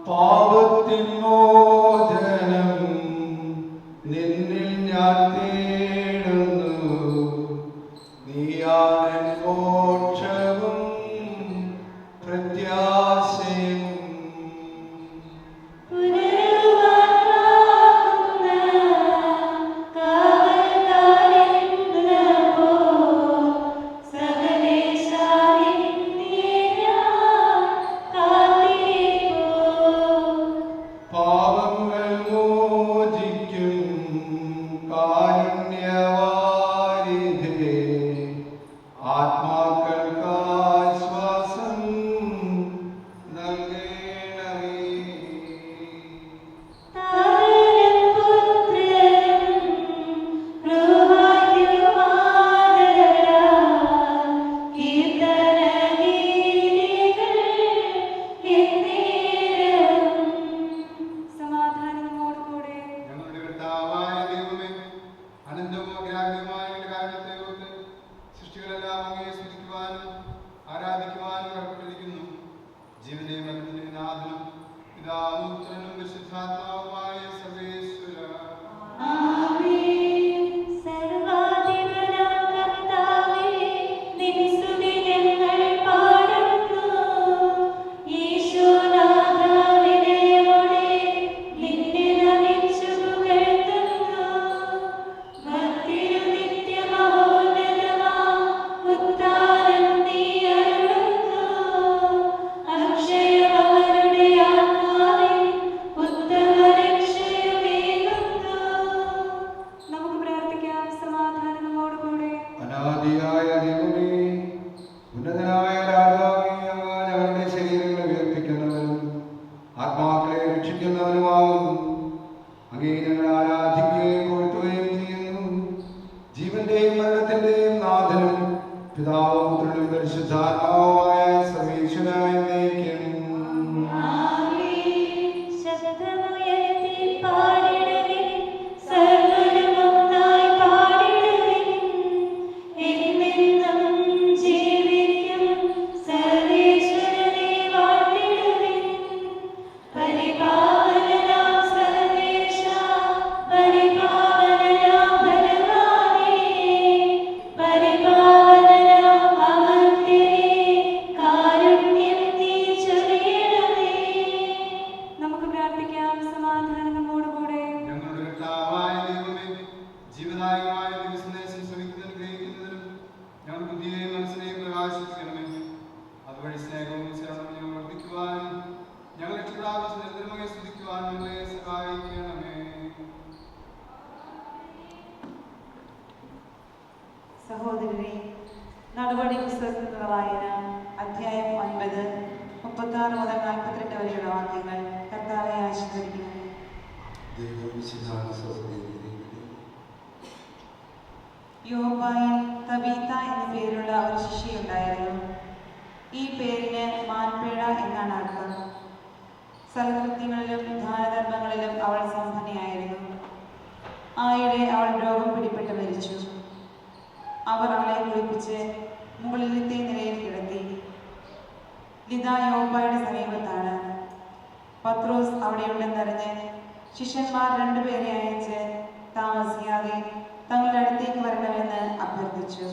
പാപത്തിൻ മോചനം നിന്നിൽ ഞാൻ തേടുന്നു, നീയാണ് മോക്ഷവും പ്രത്യാശയും. പാപങ്ങൾ മോചിക്കും കാരുണ്യവാരിധേ, ആത്മാക്കൾക്കാശ്വാസം നൽകണമേ. സമാധാനത്തോടുകൂടെ ഞങ്ങളുടെ കർത്താവായ ദൈവമേ, അനന്തവും അഗ്രാഹ്യമായ അങ്ങയുടെ കാരുണ്യത്തെ ഓർത്ത് സൃഷ്ടികളെല്ലാം അങ്ങയെ സ്തുതിക്കുവാനും ആരാധിക്കുവാനും കടപ്പെട്ടിരിക്കുന്നു. ജീവന്റെയും മരണത്തിന്റെയും നാഥനും പിതാവും പുത്രനും പരിശുദ്ധാത്മാവുമായ സർവേശ്വര, നമുക്ക് പ്രാർത്ഥിക്കാം. സമാധാനത്തോടുകൂടെ അനാദിയായ ദൈവമേ, ഉന്നതനായ രാജാവേ, അങ്ങ് ഞങ്ങളുടെ ശരീരങ്ങളെ ഉയർപ്പിക്കുന്നവനും ആത്മാക്കളെ രക്ഷിക്കുന്നവനുമാകുന്നു. അങ്ങേ ഞങ്ങൾ ആരാധിക്കുകയും പുകഴ്ത്തുകയും ചെയ്യുന്നു. ജീവന്റെയും മരണത്തിന്റെയും നാഥനും പിതാവും പുത്രനും പരിശുദ്ധാത്മാവുമായ സർവീശ്വരായ എന്നേക്കും. നമുക്ക് പ്രാർത്ഥിക്കാം. സമാധാനത്തോടുകൂടെ ഞങ്ങളുടെ കർത്താവായ ദൈവമേ, ജീവദായകമായ ദിവസന്ദേശം ശ്രമിക്കുന്നതിനും ഗ്രഹിക്കുന്നതിനും ഞങ്ങൾ ബുദ്ധിയെയും മനസ്സിനെയും പ്രകാശിപ്പിക്കണമേ. അതുവഴി സ്നേഹവും ശരണവും ഞങ്ങൾ വർദ്ധിക്കുവാനും ഞങ്ങൾ രക്ഷിതാവിനെ നിരന്തരമായി സ്തുതിക്കുവാനും ഞങ്ങളെ സഹായിക്കണമേ. സഹോദരരെ, നടപടി പുസ്തകത്തിലുള്ള വായന അധ്യായം 9 36 മുതൽ 42 വരെയുള്ള വാക്യങ്ങൾ കർത്താവെ ആശീർവദിക്കുന്നു. യോപ്പായിൽ തബീത്ത എന്ന പേരുള്ള ഒരു ശിഷ്യയുണ്ടായിരുന്നു. ഈ പേരിന് മാൻപേഴ എന്നാണ് അർത്ഥം. സൽകൃത്യങ്ങളിലും ദാനധർമ്മങ്ങളിലും അവൾ സമ്പന്നയായിരുന്നു. ആയിടെ അവൾ രോഗം പിടിപെട്ട് മരിച്ചു. അവർ അവളെ കുളിപ്പിച്ച് മുകളിലത്തെ നിലയിൽ കിടത്തി. ലിദ യോപ്പായുടെ സമീപത്താണ്. പത്രോസ് അവിടെയുണ്ടെന്നറിഞ്ഞ് ശിഷ്യന്മാർ 2 പേരെ അയച്ച് താമസിയാതെ തങ്ങളുടെ അടുത്തേക്ക് വരണമെന്ന് അഭ്യർത്ഥിച്ചു.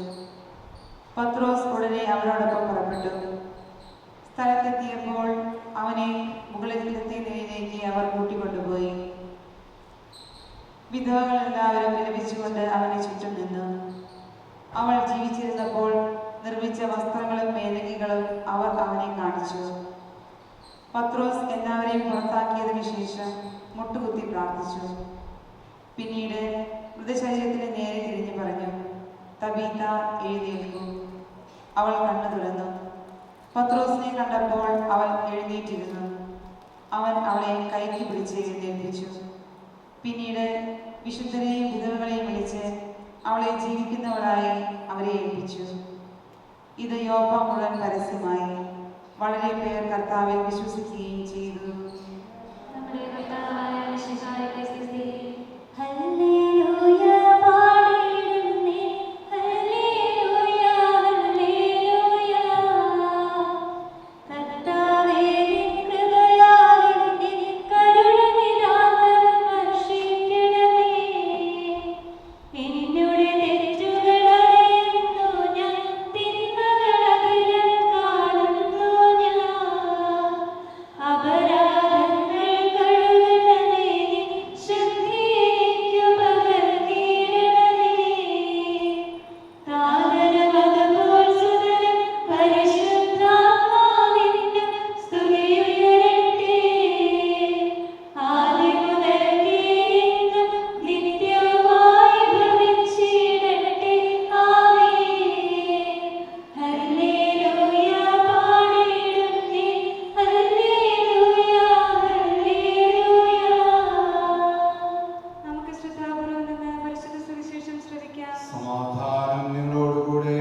പത്രോസ് ഉടനെ അവരോടൊപ്പം പുറപ്പെട്ടു. സ്ഥലത്തെത്തിയപ്പോൾ അവനെ മുകളിലത്തെ നിലയിലേക്ക് അവർ കൂട്ടിക്കൊണ്ടുപോയി. വിധവകളെല്ലാവരും വിലപിച്ചുകൊണ്ട് അവനെ ചുറ്റും നിന്നു. അവൾ ജീവിച്ചിരുന്നപ്പോൾ നിർമ്മിച്ച വസ്ത്രങ്ങളും മേലങ്കികളും അവർ അവനെ കാണിച്ചു. പത്രോസ് എല്ലാവരെയും പുറത്താക്കിയതിനു ശേഷം മുട്ടുകുത്തി പ്രാർത്ഥിച്ചു. പിന്നീട് മൃതശരീരത്തിന് നേരെ തിരിഞ്ഞു പറഞ്ഞു, തബീത, എഴുന്നേൽക്കൂ. അവൾ കണ്ണു തുറന്നു. പത്രോസിനെ കണ്ടപ്പോൾ അവൾ എഴുന്നേറ്റിരുന്നു. അവൻ അവളെ കൈക്ക് പിടിച്ച് എഴുന്നേൽപ്പിച്ചു. പിന്നീട് വിശുദ്ധരെയും വിധവകളെയും വിളിച്ച് അവളെ ജീവിക്കുന്നവളായി അവരെ ഏൽപ്പിച്ചു. ഇത് യോപ്പ മുഴുവൻ പരസ്യമായി. വളരെ പേർ കർത്താവിൽ വിശ്വസിക്കുകയും ചെയ്തു. നമ്മുടെ കർത്താവായ മിശിഹായുടെ സ്തുതി. ഹല്ലേലൂയ പാടിയിടുന്നേ, ഹല്ലേലൂയ ഹല്ലേലൂയ. കർത്താവേ നിൻ കൃപയാൽ നിൻ കരുണ നിരന്തരം വർഷിക്കണമേ. എന്നോട് തെറ്റുകൾ അറിയുന്നു ഞാൻ, തിന്മകൾ അകലം കാണുന്നു ഞാൻ. അപരാധങ്ങൾ കഴുകണമേ, ശുദ്ധി എനിക്കു പകർന്നിടണമേ. താതനമതുപോൽ സുതനും പരിശുദ്ധാത്മാവിനും സ്തുതിയുയരട്ടെ. ആദ്യം മുതൽക്കേ ഇന്നും നിത്യവുമായി ഭവിച്ചിടട്ടെ. ആമേൻ. ഹല്ലേലൂയ പാടിയിടുന്നേ, ഹല്ലേലൂയ ഹല്ലേലൂയ. നമുക്ക് ശ്രദ്ധാപൂർവം നിന്ന് പരിശുദ്ധ സുവിശേഷം ശ്രവിക്കാം. സമാധാനം നിങ്ങളോടുകൂടെ.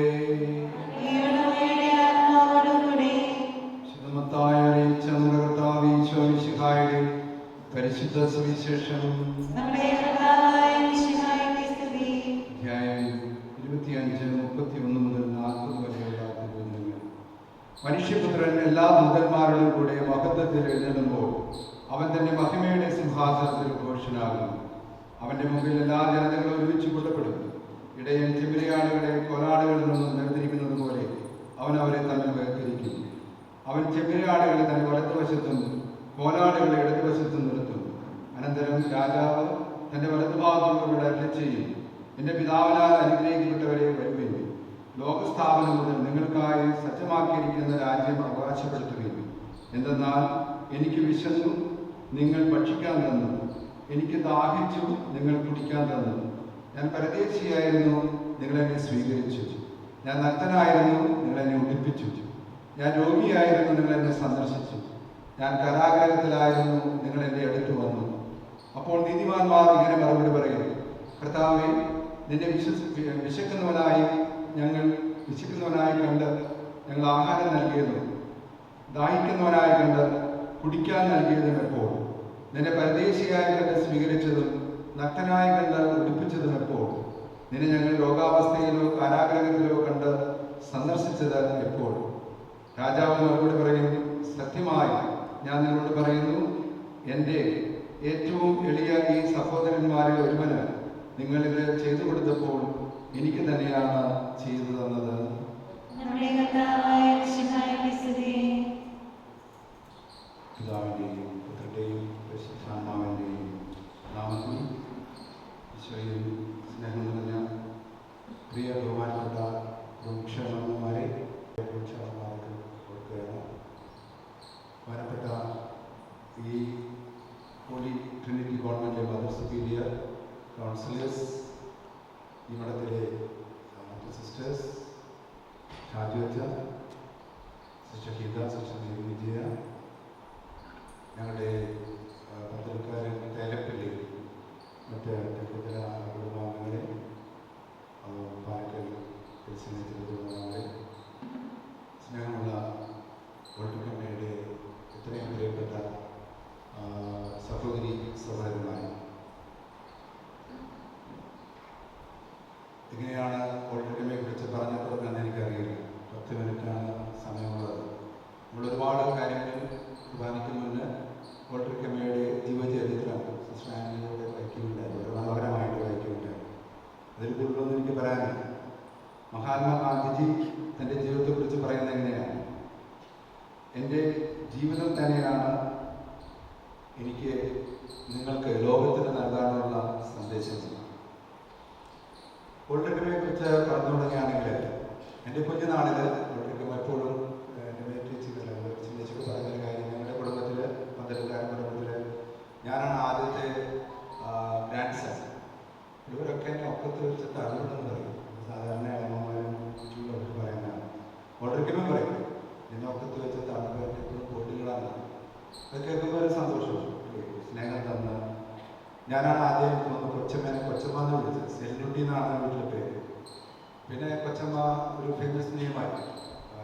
ശുദ്ധമത്തായി അറിയിച്ച നമ്മുടെ കർത്താവ് ഈശോ മിശിഹായുടെ പരിശുദ്ധ സുവിശേഷം അധ്യായം 25, 31 മുതൽ 40 വരെയുള്ള തിരുവചനങ്ങൾ. മനുഷ്യപുത്രൻ എല്ലാ ദൂതന്മാരുടെ കൂടെ മഹത്വത്തിൽ എഴുന്നള്ളുമ്പോൾ അവൻ തന്റെ മഹിമയുടെ സിംഹാസനത്തിൽ ഘോഷനാകും. അവന്റെ മുമ്പിൽ എല്ലാ ജനതകളും ഒരുമിച്ച് കൊല്ലപ്പെടും. ഇടയൻ ചെമ്മരിയാടുകളെ കോലാടുകളിൽ നിന്നും വേർതിരിക്കുന്നത് പോലെ അവൻ അവരെ തമ്മിൽ വേർതിരിക്കും. അവൻ ചെമ്മരിയാടുകളെ തന്റെ വലതുവശത്തും കോലാടുകളെ ഇടതുവശത്തും നിർത്തും. അനന്തരം രാജാവ് തന്റെ വലതുഭാഗത്തുള്ളവരുടെ അരുളി ചെയ്യും, എന്റെ പിതാവിനാൽ അനുഗ്രഹിക്കപ്പെട്ടവരെ വരുവിൻ. ലോകസ്ഥാപനം മുതൽ നിങ്ങൾക്കായി സജ്ജമാക്കിയിരിക്കുന്ന രാജ്യം അവകാശപ്പെടുത്തുകയും. എന്തെന്നാൽ എനിക്ക് വിശന്നു, നിങ്ങൾ ഭക്ഷിക്കാൻ തന്നു. എനിക്ക് ദാഹിച്ചു, നിങ്ങൾ കുടിക്കാൻ തന്നു. ഞാൻ പരദേശിയായിരുന്നു, നിങ്ങളെന്നെ സ്വീകരിച്ചു. ഞാൻ നഗ്നനായിരുന്നു, നിങ്ങളെന്നെ ഉടുപ്പിച്ചു. ഞാൻ രോഗിയായിരുന്നു, നിങ്ങളെന്നെ സന്ദർശിച്ചു. ഞാൻ കാരാഗൃഹത്തിലായിരുന്നു, നിങ്ങൾ എൻ്റെ അടുത്ത് വന്നു. അപ്പോൾ നീതിമാന്മാർ ഇങ്ങനെ മറുപടി പറയും, കർത്താവേ, നിന്നെ വിശക്കുന്നവനായി കണ്ട് ഞങ്ങൾ ആഹാരം നൽകിയതും ദാഹിക്കുന്നവനായി കണ്ട് കുടിക്കാൻ നൽകിയതും എപ്പോൾ? നിന്നെ പരദേശിയായി കണ്ട് സ്വീകരിച്ചതും നഗ്നനായി കണ്ട് ഉടുപ്പിച്ചതും എപ്പോൾ? നിന്നെ ഞങ്ങൾ രോഗാവസ്ഥയിലോ കാരാഗ്രഹത്തിലോ കണ്ട് സന്ദർശിച്ചത് എപ്പോൾ? രാജാവ് മറുപടി പറയും, സത്യമായി ഞാൻ നിങ്ങളോട് പറയുന്നു, എൻ്റെ ഏറ്റവും എളിയ ഈ സഹോദരന്മാരിൽ ഒരുവന് നിങ്ങളിത് ചെയ്തു കൊടുത്തപ്പോൾ എനിക്ക് തന്നെയാണ് ചെയ്തു തന്നത്. നമ്മുടെ കർത്താവായ മിശിഹായുടെ സ്തുതി. പിതാവിൻ്റെയും പുത്രൻ്റെയും പരിശുദ്ധാത്മാവിൻ്റെയും നാമത്തിൽ ഈശോയിൽ സ്നേഹം നിറഞ്ഞ പ്രിയ ബഹുമാനപ്പെട്ട വൃക്ഷമാരെ വൃക്ഷമാർക്ക് കൊടുക്കുകയാണ്. ബഹുമാനപ്പെട്ട ഈ holy trinity government mother superior councillors, ഈ മഠത്തിലെ മറ്റ് സിസ്റ്റേഴ്സ്, ഷാജുവച്ച, സിസ്റ്റർ ഗീത, സിസ്റ്റർ ദേവി വിജയ, ഞങ്ങളുടെ പത്രക്കാരൻ തേലപ്പള്ളി, മറ്റ് തെക്കുതല കുടുംബാംഗങ്ങളെ, പാലക്കൽ പരിസരത്തിലെ കുടുംബാംഗങ്ങളെ, സ്നേഹമുള്ള വോൾട്ടിക്കമ്മയുടെ ഇത്രയും പ്രിയപ്പെട്ട സഹോദരി സഹോദരന്മാരെ, എങ്ങനെയാണ് വോൾട്ടിക്കമ്മയെ കുറിച്ച് പറഞ്ഞു കൊടുക്കാൻ എനിക്കറിയില്ല. 10 മിനിറ്റാണ് സമയമുള്ളത്. നമ്മൾ ഒരുപാട് കാര്യങ്ങൾ കുർബാനയ്ക്ക് മുന്നേ വോൾട്ടിക്കമ്മയുടെ ജീവചരിത്രം സിസ്റ്റർ ആനിയുടെ വായിക്കുന്നുണ്ടായി, വളരെ മനോഹരമായിട്ട് വായിക്കുന്നുണ്ടായി. അതിൽ കൂടുതലൊന്നും എനിക്ക് പറയാനില്ല. മഹാത്മാഗാന്ധിജി തൻ്റെ ജീവിതത്തെക്കുറിച്ച് പറയുന്നത് എങ്ങനെയാണ്? എൻ്റെ ജീവിതം തന്നെയാണ് എനിക്ക് നിങ്ങൾക്ക് ലോകത്തിന് നൽകാനുള്ള സന്ദേശം. ഒളിക്കമയെ കുറിച്ച് പറഞ്ഞു തുടങ്ങുകയാണെങ്കിൽ എൻ്റെ കുഞ്ഞുനാളിൽ ഒളിക്കം എപ്പോഴും എൻ്റെ ചിന്തിച്ചിട്ട് പറയുന്നൊരു കാര്യം, ഞങ്ങളുടെ കുടുംബത്തിൽ പന്തലുകാരുടെ കുടുംബത്തിൽ ഞാനാണ് ആദ്യത്തെ ഗ്രാൻഡ് സൺ. ഇവരൊക്കെ എന്നെ ഒക്കത്ത് വെച്ച് തള്ളുണ്ടെന്ന് പറയും. സാധാരണ അമ്മമാരും ചൂടൊക്കെ പറയുന്നതാണ്. ഒളിക്കമേ പറയും എന്നെ ഒക്കത്ത് വെച്ച് തള്ളുമ്പോൾ എപ്പോഴും പൊടികളാണ്. അത് കേൾക്കുമ്പോൾ ഒരു സന്തോഷം, സ്നേഹം തന്ന്. ഞാനാണ് ആദ്യം കൊച്ചമ്മേനെ കൊച്ചമ്മ എന്ന് വിളിച്ചത്. സെല്ലുട്ടി എന്നാണ് വീട്ടിലെ പേര്. പിന്നെ കൊച്ചമ്മ ഒരു ഫേമസ് നെയിമായി.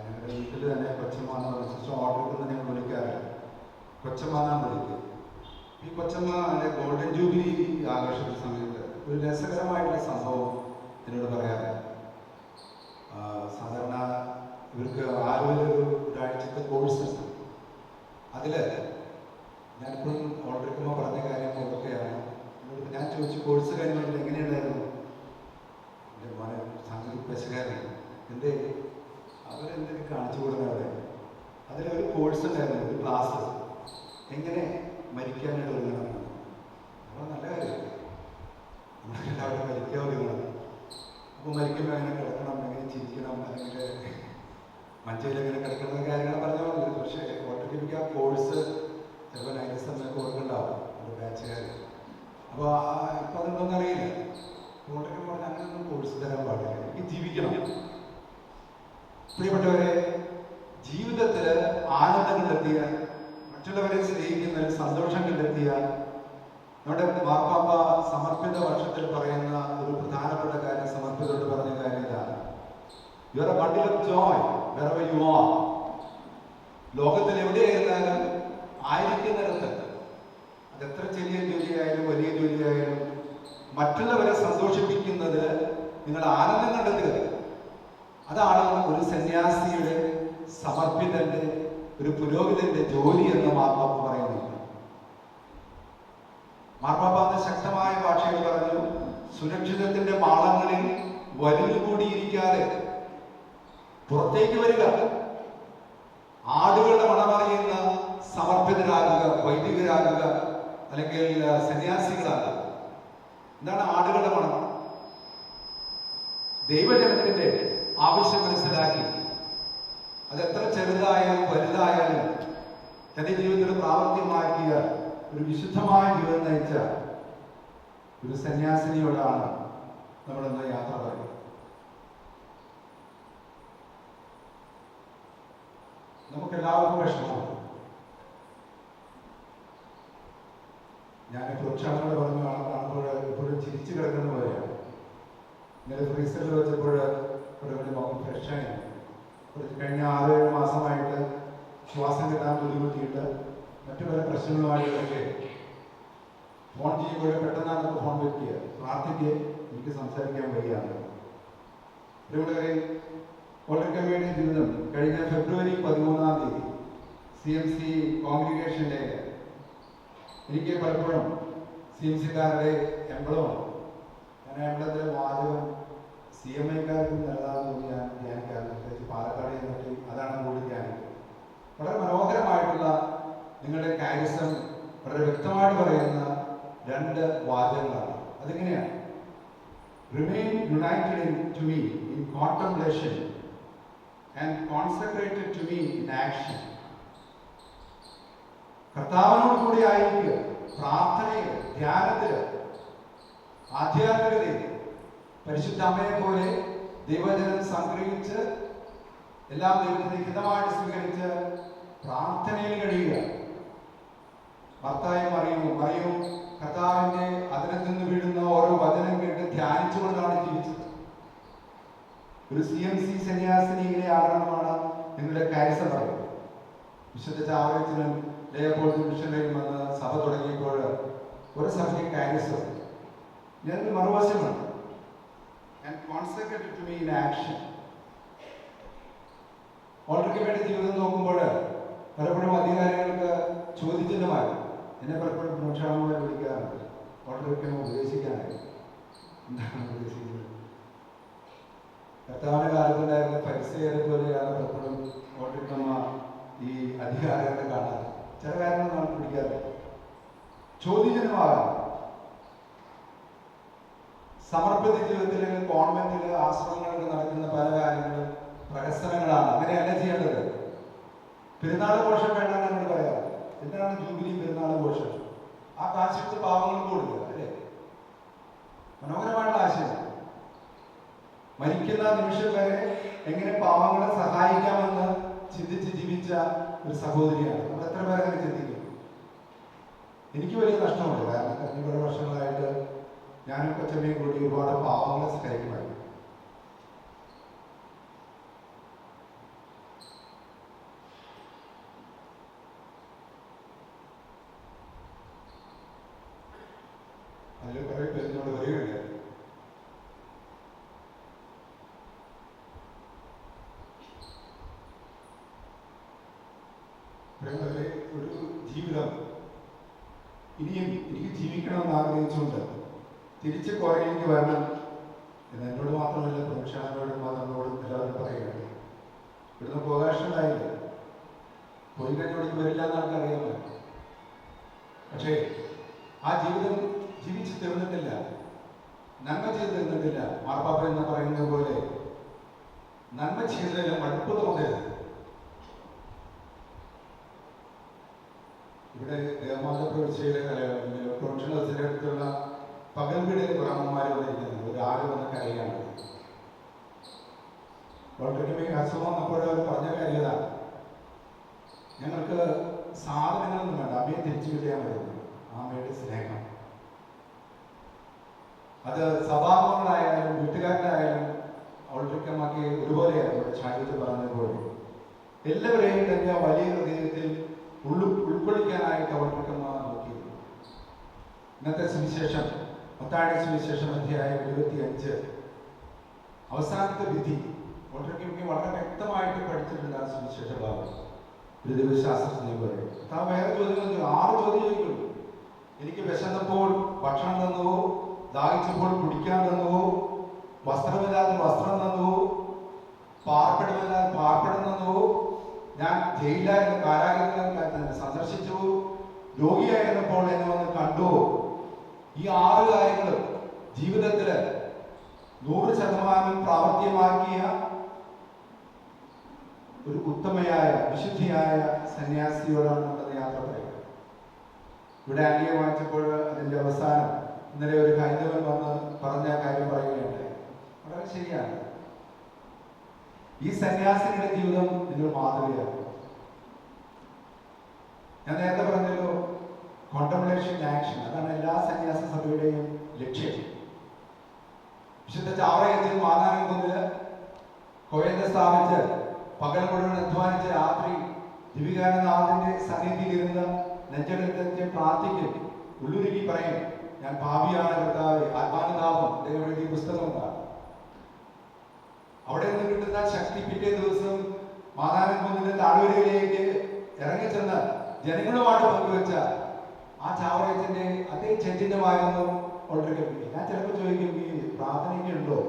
ഞങ്ങളുടെ വീട്ടിൽ തന്നെ കൊച്ചമ്മ എന്ന് പറഞ്ഞ സിസ്റ്റർ ഓർഡർ ഞങ്ങൾ വിളിക്കാറില്ല, കൊച്ചമ്മ എന്നാണ് വിളിക്കുക. ഈ കൊച്ചമ്മ എൻ്റെ ഗോൾഡൻ ജൂബിലി ആഘോഷിച്ച സമയത്ത് ഒരു രസകരമായിട്ടുള്ള സംഭവം എന്നോട് പറയാറ്. സാധാരണ ഇവർക്ക് ആരോഗ്യ ഒരാഴ്ചത്തെ കോഴ്സ് ഉണ്ട്. അതിൽ ഞാനിപ്പോഴും ഓൾറെഡി പറഞ്ഞ കാര്യം ഓർക്കുകയാണ്. ഞാൻ ചോദിച്ചു, കോഴ്സ് കഴിഞ്ഞിട്ട് എങ്ങനെയുണ്ടായിരുന്നു? എൻ്റെ മോനെ സംഗതി പെശകാരാണ്, എന്തേ അവരെന്തൊക്കെ കാണിച്ചു കൊടുക്കാതെ. അതിലൊരു കോഴ്സ് ഉണ്ടായിരുന്നു, ഒരു ക്ലാസ്, എങ്ങനെ മരിക്കാനായിട്ട് ഒരുങ്ങണം. അപ്പോൾ നല്ല കാര്യം, നമ്മളെല്ലാവരും മരിക്കാൻ ഒരുങ്ങണം. അപ്പോൾ മരിക്കുമ്പോൾ എങ്ങനെ കിടക്കണം, എങ്ങനെ ചിരിക്കണം, അല്ലെങ്കിൽ മഞ്ചയിൽ എങ്ങനെ കിടക്കുന്ന കാര്യങ്ങൾ പറഞ്ഞാൽ മതി. പക്ഷേ ഓട്ടോമാറ്റിക്ക് ആ കോഴ്സ് ചിലപ്പോൾ 90 സമയമൊക്കെ ഓർക്കുന്നുണ്ടാവും ഒരു ബാച്ചുകാർ. അപ്പോൾ ഇപ്പം അതൊന്നും അറിയില്ല. ഓട്ടോക്ക് പറഞ്ഞാൽ അങ്ങനെയൊന്നും കോഴ്സ് തരാൻ പാടില്ല, എനിക്ക് ജീവിക്കണം. പ്രിയപ്പെട്ടവരെ, ജീവിതത്തിൽ ആനന്ദം കണ്ടെത്തിയ, മറ്റുള്ളവരെ സ്നേഹിക്കുന്ന ഒരു സന്തോഷം കണ്ടെത്തിയ നമ്മുടെ മാർപ്പാപ്പ സമർപ്പിത വർഷത്തിൽ പറയുന്ന ഒരു പ്രധാനപ്പെട്ട കാര്യം, സമർപ്പിതോട് പറഞ്ഞ കാര്യം ഇതാണ്: you are a bundle of Joy wherever you are. ലോകത്തിൽ എവിടെയായിരുന്നാലും ആയിരിക്കുന്നിടത്ത്, അതെത്ര ചെറിയ ജോലിയായാലും വലിയ ജോലിയായാലും, മറ്റുള്ളവരെ സന്തോഷിപ്പിക്കുന്നത് നിങ്ങൾ ആനന്ദം കണ്ടെത്തുക. അതാണ് ഒരു സന്യാസിയുടെ, സമർപ്പിതന്റെ, ഒരു പുരോഹിതന്റെ ജോലി എന്ന് മാർപ്പാപ്പ പറയുന്നു. മാർപ്പാപ്പ എന്ന ശക്തമായ ഭാഷയിൽ പറഞ്ഞു, സുരക്ഷിതത്തിന്റെ മാളങ്ങളിൽ വലിഞ്ഞുകൂടിയിരിക്കാതെ പുറത്തേക്ക് വരിക, ആടുകളുടെ മണമറിയുന്ന സമർപ്പിതരാകുക, വൈദികരാകുക, അല്ലെങ്കിൽ സന്യാസികളാകുക. എന്താണ് ആടുകളുടെ മണം? ദൈവജനത്തിന്റെ ആവശ്യം മനസ്സിലാക്കി അതെത്ര ചെറുതായാലും വലുതായാലും തന്റെ ജീവിതത്തിൽ പ്രാവർത്തികമാക്കിയ ഒരു വിശുദ്ധമായ ജീവിതം നയിച്ച ഒരു സന്യാസിനിയോടാണ് നമ്മളിന്ന് യാത്ര പറയുന്നത്. നമുക്കെല്ലാവർക്കും വിഷമമാണ്. ഞാനിപ്പോൾ ക്ഷമയോട് പറഞ്ഞു കാണുമ്പോൾ എപ്പോഴും ചിരിച്ചു കിടക്കുന്ന പോലെയാണ്. ഇന്നലെ ഫ്രീസറിൽ വെച്ചപ്പോൾ ഒരു മുഖം ഫ്രഷായി. കഴിഞ്ഞ 6-7 മാസമായിട്ട് ശ്വാസം കിട്ടാൻ ബുദ്ധിമുട്ടിയിട്ട് മറ്റു പല പ്രശ്നങ്ങളുമായിട്ടൊക്കെ ഫോൺ ചെയ്യുമ്പോൾ പെട്ടെന്നാണ് ഫോൺ വെക്കുക, പ്രാർത്ഥിക്കുക, എനിക്ക് സംസാരിക്കാൻ വയ്യാണ്. പ്രിയമുള്ളവരെ, ഓൾറെഡി ജീവിതം കഴിഞ്ഞ ഫെബ്രുവരി 13 CMC കോൺഗ്രിഗേഷൻ്റെ, എനിക്ക് പലപ്പോഴും CMC-കാരുടെ എംബ്ലമാണ്. ഞാൻ എംബ്ലത്തിലെ വാചകം CMI-ക്കാർക്ക് നല്ലതാണെന്ന് ഞാൻ ധ്യാനിക്കാറുണ്ട്. പ്രത്യേകിച്ച് പാലക്കാട് ചെന്നിട്ട് അതാണ് കൂടുതൽ ധ്യാനിക്കുന്നത്. വളരെ മനോഹരമായിട്ടുള്ള നിങ്ങളുടെ കാരിസം വളരെ വ്യക്തമായിട്ട് പറയുന്ന 2 വാചകങ്ങളാണ്. അതിങ്ങനെയാണ്: remain united to me in contemplation and consecrated to me in action. കർത്താവിനോട് കൂടി ആയിരിക്കുക, പ്രാർത്ഥനയിൽ, ധ്യാനത്തിൽ, ആധ്യാത്മികതയിൽ. പരിശുദ്ധ അമ്മയെ പോലെ ദൈവജനം സംഗ്രഹിച്ച് എല്ലാം ദൈവത്തിന്റെ ഹിതമായിട്ട് സ്വീകരിച്ച് പ്രാർത്ഥനയിൽ കഴിയുക. ഭർത്താവും മറിയും കർത്താവിന്റെ അതിൽ നിന്ന് വീഴുന്ന ഓരോ വചനം കേട്ട് ധ്യാനിച്ചുകൊണ്ടാണ് ജീവിച്ചത്. ഒരു CMC സന്യാസിനി ഇങ്ങനെ ആകണമെന്നാണ് നിങ്ങളുടെ കാരിസം പറയുന്നത്. വിശുദ്ധ ചാവറച്ചനും ലേയപ്പോൾത്തും മിഷനറിയും വന്ന് സഭ തുടങ്ങിയപ്പോൾ ഒരു സഭയ്ക്ക് കാരിസം, ഞാനൊരു മറുവശമാണ്. And consecrated to me in action. Already വേണ്ടി ജീവിതം നോക്കുമ്പോൾ പലപ്പോഴും അധികാരികൾക്ക് ചോദിച്ചിട്ടുമായി എന്നെ പലപ്പോഴും പ്രോത്സാഹനമായി വിളിക്കാറുണ്ട്. ഓൾറെഡി ഉപദേശിക്കാനായി എന്താണ് ഉപദേശിക്കുന്നത്? കർത്താവിന്റെ കാലത്തുണ്ടായിരുന്ന പരിസരെ പോലെയാണ് പലപ്പോഴും ഓൾറെഡി ഈ അധികാരങ്ങൾ കാണാൻ ചില കാര്യങ്ങൾ നമ്മൾ പിടിക്കാറില്ല. ചോദ്യജനമാകാം. സമർപ്പിത ജീവിതത്തിൽ കോൺവെന്റിൽ ആശ്രമങ്ങളിൽ നടക്കുന്ന പല കാര്യങ്ങളും പ്രഹസനങ്ങളാണ്. അങ്ങനെയല്ല ചെയ്യേണ്ടത്. പെരുന്നാൾ ഘോഷം വേണ്ടെന്ന് നമ്മൾ പറയാം. എന്താണ് ജൂബിലി പെരുന്നാൾ ഘോഷം? ആ കാശെടുത്ത് പാവങ്ങൾക്ക് കൊടുക്കുക, അല്ലേ? മനോഹരമായിട്ടുള്ള ആശയം. മരിക്കുന്ന നിമിഷം വരെ എങ്ങനെ പാവങ്ങളെ സഹായിക്കാമെന്ന് ചിന്തിച്ച് ജീവിച്ച ഒരു സഹോദരിയാണ്. നമ്മൾ എത്ര പേരെ അങ്ങനെ ചിന്തിക്കും? എനിക്ക് വലിയ നഷ്ടമുണ്ട്. കാരണം കഴിഞ്ഞ കുറേ വർഷങ്ങളായിട്ട് ഞാനും കൊച്ചമ്മയും കൂടി ഒരുപാട് പാവങ്ങളെ സഹായിക്കുമായിരുന്നു. അതിൽ കുറെ പേരിനോട് വരികയില്ല. ഒരു ജീവിതം ഇനിയും എനിക്ക് ജീവിക്കണമെന്ന് ആഗ്രഹിച്ചുകൊണ്ട് തിരിച്ച് കോറയിലേക്ക് വരണം എന്ന് എന്നോട് മാത്രമല്ല, പ്രൊഫഷണലോടും മതങ്ങളോടും എല്ലാവരും പറയുകയാണ്. ഇവിടുന്ന് പോകാശണ്ടായില്ല. പോയി കഴിഞ്ഞോടേക്ക് വരില്ല എന്ന് ആൾക്കറിയാമല്ലോ. പക്ഷേ ആ ജീവിതം ജീവിച്ച് തീർന്നിട്ടില്ല, നന്മ ചെയ്ത് തീർന്നിട്ടില്ല. മാർപ്പാപ്പ എന്ന് പറയുന്നത് പോലെ നന്മ ചെയ്തതിൽ മടുപ്പ് തോന്നരുത്. ഇവിടെ ദേവമാത പ്രവിശ്യയിലെ പ്രൊഫഷണൽസിന്റെ അടുത്തുള്ള പകൽ വീടിലെ ബ്രാഹ്മന്മാരെ വന്നിരിക്കുന്നത് ഒരു ആര് വന്ന കരയാണ്. വളരെ അസുഖം വന്നപ്പോൾ അവർ പറഞ്ഞ കാര്യതാണ്, ഞങ്ങൾക്ക് സാധനങ്ങളൊന്നും വേണ്ട, അമ്മയെ തിരിച്ചു കിട്ടിയാൽ മതി. അമ്മയുടെ സ്നേഹം അത് സ്വഭാവങ്ങളായാലും വീട്ടുകാരനായാലും അവൾക്കമാക്കി ഒരുപോലെയാണ്. ഇവിടെ ചാരിത്ത് പറഞ്ഞതുപോലെ എല്ലാവരെയും തന്നെ വലിയ ഹൃദയത്തിൽ ഉൾക്കൊള്ളിക്കാനായിട്ട് അവൾക്കമ്മ നോക്കിയിരുന്നു. ഇന്നത്തെ സുവിശേഷം, മത്തായിയുടെ സുവിശേഷം അധ്യായം 25 അവസാനത്തെ വിധി വളരെ വ്യക്തമായിട്ട് പഠിച്ചിട്ടുണ്ട്. ആ സുവിശേഷ ഭാഗം ഒരു ദൈവശാസ്ത്രജ്ഞ പറയും. വേറെ ചോദ്യങ്ങൾ 6 ചോദ്യം ചോദിക്കുള്ളൂ. എനിക്ക് വിശന്നപ്പോൾ ഭക്ഷണം തന്നുവോ, ദാഹിച്ചപ്പോൾ കുടിക്കാൻ തന്നുവോ, വസ്ത്രമില്ലാതെ വസ്ത്രം തന്നുവോ, പാർപ്പിടമില്ലാതെ പാർപ്പിടം തന്നുവോ, ഞാൻ ജയിലായിരുന്ന കാരാഗ്രഹം സന്ദർശിച്ചു, രോഗിയായിരുന്നപ്പോൾ എന്നെ വന്ന് കണ്ടുവോ? ഈ 6 കാര്യങ്ങളും ജീവിതത്തിൽ 100% പ്രാവർത്തികമാക്കിയ ഒരു ഉത്തമയായ വിശുദ്ധിയായ സന്യാസിയോടാണ് നമ്മുടെ യാത്ര പറയുന്നത്. ഇവിടെ ആംഗ്യം വായിച്ചപ്പോൾ അതിൻ്റെ അവസാനം ഇന്നലെ ഒരു ഹൈന്ദവൻ വന്ന് പറഞ്ഞ കാര്യം പറയുകയുണ്ടായി. വളരെ ശരിയാണ്. ഈ സന്യാസിനിയുടെ ജീവിതം നിങ്ങൾ മാതൃകയാണ്. ഞാൻ നേരത്തെ പറഞ്ഞല്ലോ, കോണ്ടംപ്ലേഷൻ ആക്ഷൻ, അതാണ് എല്ലാ സന്യാസ സഭയുടെയും ലക്ഷ്യം. വിശുദ്ധ ചാവറയത്തിൽ മാതാനംകുന്നില് കോയന്ത സ്ഥാപിച്ച് പകൽ മുഴുവൻ അധ്വാനിച്ച് രാത്രി ദിവികാനന്ദനാഥന്റെ സന്നിധിയിലിരുന്ന് നെഞ്ചെടുത്ത് പ്രാർത്ഥിക്കും. ഉള്ളുരുക്കി പറയും, ഞാൻ പാപിയാണ് കർത്താവേ, ആത്മാനുതാപം. അദ്ദേഹം എഴുതിയ പുസ്തകമുണ്ടാണ്. അവിടെ നിന്ന് കിട്ടുന്ന ശക്തി പിറ്റേ ദിവസം മാതാനംകുന്നിന്റെ താഴ്വരയിലേക്ക് ഇറങ്ങിച്ചെന്ന് ജനങ്ങളുമായിട്ട് പങ്കുവെച്ച ആ ചാവറയത്തിന്റെ അതേ ചൈതന്യമായിരുന്നു വളരെ കൽപ്പിക്കുക. ഞാൻ ചിലപ്പോൾ ചോദിക്കും, ഈ പ്രാർത്ഥനയ്ക്കുണ്ടോ?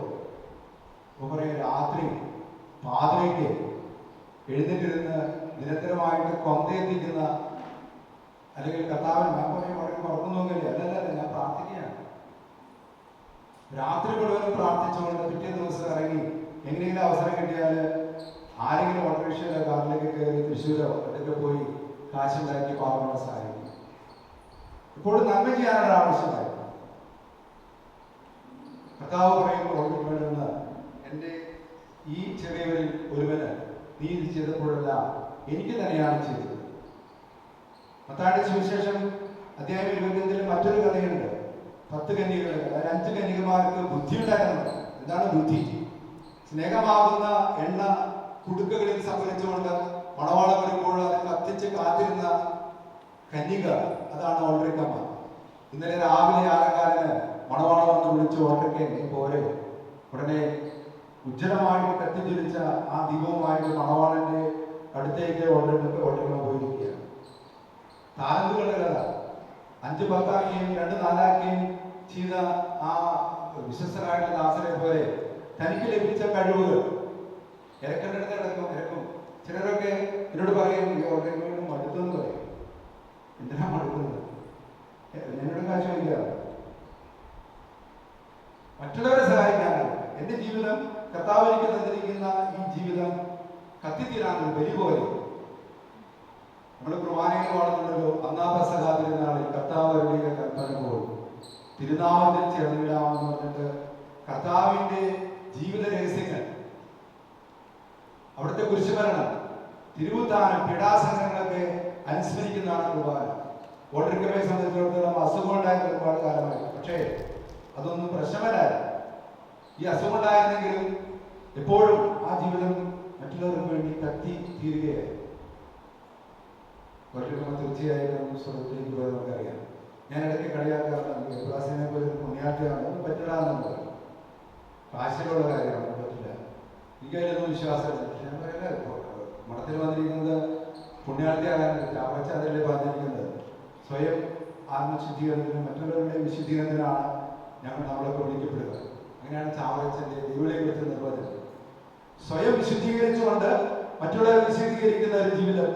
അപ്പോൾ പറയും, രാത്രി പാതിരയ്ക്ക് എഴുന്നേറ്റിരുന്ന് നിരന്തരമായിട്ട് കൊന്തയെത്തിക്കുന്ന, അല്ലെങ്കിൽ കർത്താവൻ ഞാൻ പറയും വളരെ മറക്കുന്നൊന്നുമില്ല. അല്ലല്ല, ഞാൻ പ്രാർത്ഥിക്കുകയാണ്. രാത്രി മുഴുവനും പ്രാർത്ഥിച്ചുകൊണ്ട് പിറ്റേ ദിവസം ഇറങ്ങി എങ്ങനെയെങ്കിലും അവസരം കിട്ടിയാൽ ആരെങ്കിലും ഓട്ടോറിക്ഷയിലോ കാറിലേക്ക് കയറി തൃശ്ശൂരോ ഒക്കെ പോയി കാശുണ്ടാക്കി പാവങ്ങളെ സഹായിക്കും. ഇപ്പോഴും നന്മ ചെയ്യാനുള്ള ആവശ്യമായി. കർത്താവ് പറയുമ്പോൾ എൻ്റെ ഈ ചെറിയവരിൽ ഒരുവന് നീ ഇത് ചെയ്തപ്പോഴെല്ലാം എനിക്ക് തന്നെയാണ് ചെയ്തത്. മത്തായിയുടെ സുവിശേഷം അധ്യായം 25 മറ്റൊരു കഥയുണ്ട്. 10 കന്യകകൾ, അതായത് 5 കന്യകമാർക്ക് ബുദ്ധി ഉണ്ടായിരുന്നു. എന്താണ് ബുദ്ധി? സ്നേഹമാകുന്ന എണ്ണ കുടുക്കകളിൽ സംഭരിച്ചുകൊണ്ട് മണവാളം വരുമ്പോൾ അത് കത്തിച്ച് കാത്തിരുന്ന കന്യക, അതാണ് ഓൾഡ്രിക്കമ്മ. ഇന്നലെ രാവിലെ 6:15 മണവാളം വന്ന് വിളിച്ചു, ഓൾഡ്രിക്ക നീ പോരെ. ഉടനെ ഉജ്ജ്വലമായിട്ട് കത്തിജ്വലിച്ച ആ ദീപവുമായിട്ട് മണവാളന്റെ അടുത്തേക്ക് ഓൾഡ്രിക്കമ്മ പോയിരിക്കുകയാണ്. താലന്തുകളുടെ കഥ 5 10ആക്കുകയും 2 4ആക്കുകയും ചെയ്ത ആ വിശ്വസ്തനായിട്ടുള്ള ദാസനെ പോലെ തനിക്ക് ലഭിച്ച കഴിവുകൾ ഇരക്കും. ചിലരൊക്കെ എന്നോട് പറയും, ആഗ്രഹിക്കുകയാണ്. മറ്റുള്ളവരെ സഹായിക്കാനാണ്. എൻ്റെ ജീവിതം, കർത്താവ് എനിക്ക് തന്നിരിക്കുന്ന ഈ ജീവിതം കത്തിത്തീരാനൊരു ബലി പോലെ. നമ്മൾ കുർബാനയിൽ പാടുന്നുണ്ടല്ലോ, ഒന്നാം പെസഹ തിരുനാളിൽ കർത്താവ് അരുളിയ കൽപ്പന പോൽ തിരുനാമത്തിൽ ചേർന്നിടാമെന്ന് പറഞ്ഞിട്ട് കർത്താവിൻ്റെ ജീവിത രഹസ്യങ്ങൾ, അവിടുത്തെ കുരിശുമരണം, തിരുവുത്താനം, പീഡാസഹനങ്ങളൊക്കെ അനുസ്മരിക്കുന്നതാണ് കുർബാന. വോൾട്ടറിക്കമയെ സംബന്ധിച്ചിടത്തോളം അസുഖമുണ്ടായിരുന്ന ഒരുപാട് കാലമായി. പക്ഷേ അതൊന്നും പ്രശ്നമല്ലായിരുന്നു. ഈ അസുഖമുണ്ടായിരുന്നെങ്കിലും എപ്പോഴും ആ ജീവിതം മറ്റുള്ളവർക്ക് വേണ്ടി കത്തി തീരുകയായി. വോൾട്ടറിക്കമ തീർച്ചയായിട്ടും സ്വർഗത്തിലേക്ക് പോയത് നമുക്കറിയാം. ഞാൻ ഇടയ്ക്ക് കളിയാക്കാറുണ്ട്, എബ്രാസിനെ പോലെ പുണ്യാറ്റിയാണ്, ഒന്നും പറ്റില്ലാന്ന് പറയും. കാശിലുള്ള കാര്യമാണ്, പറ്റില്ല. എനിക്കതിലൊന്നും വിശ്വാസമില്ല. പക്ഷെ ഞാൻ പറയില്ല, മഠത്തിൽ വന്നിരിക്കുന്നത് പുണ്യാർത്ഥിയാകാനല്ല, ചാവച്ച അതല്ലേ പറഞ്ഞിരിക്കുന്നത്. സ്വയം ആത്മശുദ്ധീകരണത്തിനും മറ്റുള്ളവരുടെ വിശുദ്ധീകരണത്തിനാണ് നമ്മളൊക്കെ വിളിക്കപ്പെടുക. അങ്ങനെയാണ് ചാവച്ചൻ്റെ ദൈവങ്ങളെ കുറിച്ച് നിർവചനം. സ്വയം വിശുദ്ധീകരിച്ചുകൊണ്ട് മറ്റുള്ളവരെ വിശുദ്ധീകരിക്കുന്ന ഒരു ജീവിതം.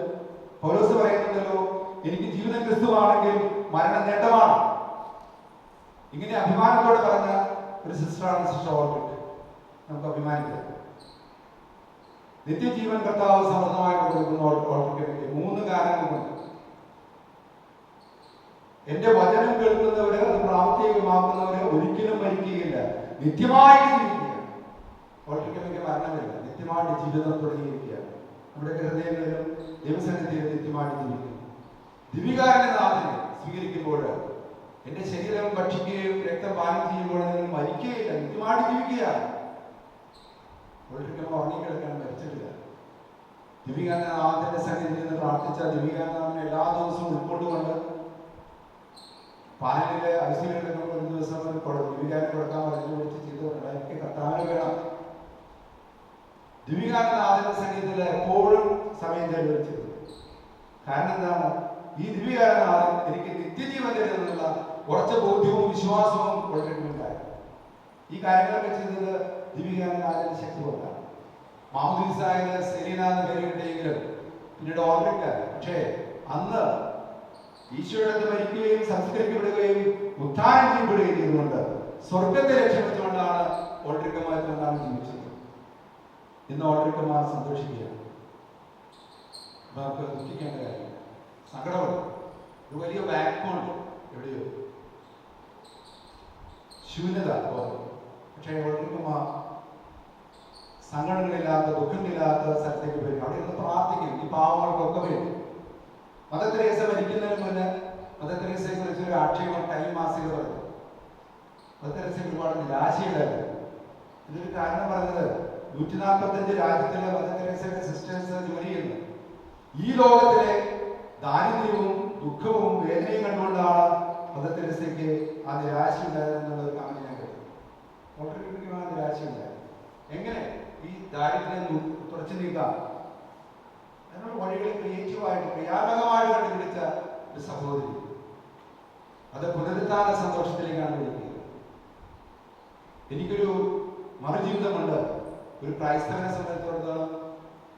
പൗലോസ് പറയുന്നുണ്ടല്ലോ, എനിക്ക് ജീവിതം ക്രിസ്തുവാണെങ്കിൽ മരണം നേട്ടമാണ്. ഇങ്ങനെ അഭിമാനത്തോടെ പറഞ്ഞ ഒരു സിസ്റ്ററാണ് സിസ്റ്റർ ഓൾറിക്. നമുക്ക് അഭിമാനിക്കാം. നിത്യജീവൻ കർത്താവ് സമൃദ്ധമായിട്ട് കൊടുക്കുന്ന ഓൾറിക്കിലേക്ക് 3 കാരണങ്ങൾ കൊണ്ട്. എന്റെ വചനം കേൾക്കുന്നവര്, അത് പ്രാവർത്തികമാക്കുന്നവര് ഒരിക്കലും മരിക്കുകയില്ല, നിത്യമായിട്ട് ജീവിക്കുക. ഓൾറിക്കിലേക്ക് മരണമില്ല, നിത്യമായിട്ട് ജീവിതം തുടങ്ങിയിരിക്കുക. നമ്മുടെ ഹൃദയങ്ങളിലും ദൈവസന്നിധിയിലും നിത്യമായിട്ട് ജീവിക്കും. ദിവികാരന്റെ നാഥനെ സ്വീകരിക്കുമ്പോൾ എന്റെ ശരീരം ഭക്ഷിക്കുകയും രക്തം പാനം ചെയ്യുമ്പോൾ നിങ്ങൾ മരിക്കുകയില്ല, നിത്യമായിട്ട് ജീവിക്കുകയാണ്. ഒരിക്കലും ഉറങ്ങിക്കിടക്കാൻ മരിച്ചിട്ടില്ല. ദിവികാരനാഥന്റെ സന്നിധിയിൽ നിന്ന് പ്രാർത്ഥിച്ച ദിവികാരനാഥനെ എല്ലാ ദിവസവും ഉൾക്കൊണ്ടുകൊണ്ട് പാനലിലെ ഐസിയിലെടുക്കുമ്പോൾ ഒരു ദിവസം ദിവികാരൻ കൊടുക്കാൻ പറഞ്ഞു വിളിച്ച് ചെയ്തുകൊണ്ട് എനിക്ക് കർത്താവിന് വേണം. ദിവികാരനാഥന്റെ സന്നിധിയിൽ എപ്പോഴും സമയം ചെലവഴിച്ചത്. കാരണം എന്താണ്? ഈ ദിവികാരനാഥൻ എനിക്ക് നിത്യജീവൻ തരുന്നുള്ള ഉറച്ച ബോധ്യവും വിശ്വാസവും ഉണ്ടായി. ഈ കാര്യങ്ങളൊക്കെ ചെയ്തത് ദിവികാരനാഥന്റെ ശക്തി കൊണ്ടാണ്. മാമുദീസായത് സെലീന എന്ന് പേര് കിട്ടിയെങ്കിലും പിന്നീട് ഓർമ്മിക്കാറ്. പക്ഷേ അന്ന് ഈശോയുടെ മരിക്കുകയും സംസ്കരിക്കപ്പെടുകയും ഉത്ഥാനം ചെയ്യപ്പെടുകയും ചെയ്തുകൊണ്ട് സ്വർഗത്തെ ലക്ഷ്യമിട്ടുകൊണ്ടാണ് ഓൾറിക്കന്മാർ ജീവിച്ചത്. ഇന്ന് ഓൾറിക്കന്മാർ സന്തോഷിക്കുകയാണ്. നമുക്ക് ദുഃഖിക്കേണ്ട കാര്യം, സങ്കടമുണ്ട്. ഒരു വലിയ വാക്കുണ്ട്, എവിടെയോ ശൂന്യത പോലെ. പക്ഷേ ഓൾറിക്കന്മാർ സങ്കടങ്ങളില്ലാത്ത, ദുഃഖങ്ങളില്ലാത്ത സ്ഥലത്തേക്ക് വരും. അവിടെ നിന്ന് പ്രാർത്ഥിക്കും ഈ പാവങ്ങൾക്കൊക്കെ വേണ്ടി. മദർ തെരേസ മരിക്കുന്നതിന് മുന്നേ മദർ തെരേസയെ കുറിച്ച് ഒരു ആക്ഷേപം ടൈം മാസിക പറഞ്ഞു. മദർ തെരേസയ്ക്ക് ഒരുപാട് നിരാശയിലായിരുന്നു. ഇതൊരു കാരണം പറഞ്ഞത് 145 രാജ്യത്തിലെ മദർ തെരേസയുടെ സിസ്റ്റേഴ്സ് ജോലി ചെയ്യുന്നു. ഈ ലോകത്തിലെ ദാരിദ്ര്യവും ദുഃഖവും വേദനയും കണ്ടുകൊണ്ടാണ് മദർ തെരേസയ്ക്ക് ആ നിരാശയുണ്ടായതെന്നുള്ള ഒരു കമന്റ് ഞാൻ കേട്ടു. വളരെ ആ നിരാശയുണ്ടായിരുന്നു. എങ്ങനെ ഈ ദാരിദ്ര്യം തുടച്ചു നീക്കാം അതിനുള്ള വഴികളെ ക്രിയേറ്റീവായിട്ട് ക്രിയാത്മകമായിട്ട് കണ്ടുപിടിച്ച ഒരു സഹോദരി. അത് പുനരുത്ഥാന സന്തോഷത്തിലേക്കാണ് വിളിക്കുന്നത്. എനിക്കൊരു മറുജീവിതമുണ്ട്. ഒരു ക്രൈസ്തവനെ സംബന്ധിച്ചിടത്തോളം,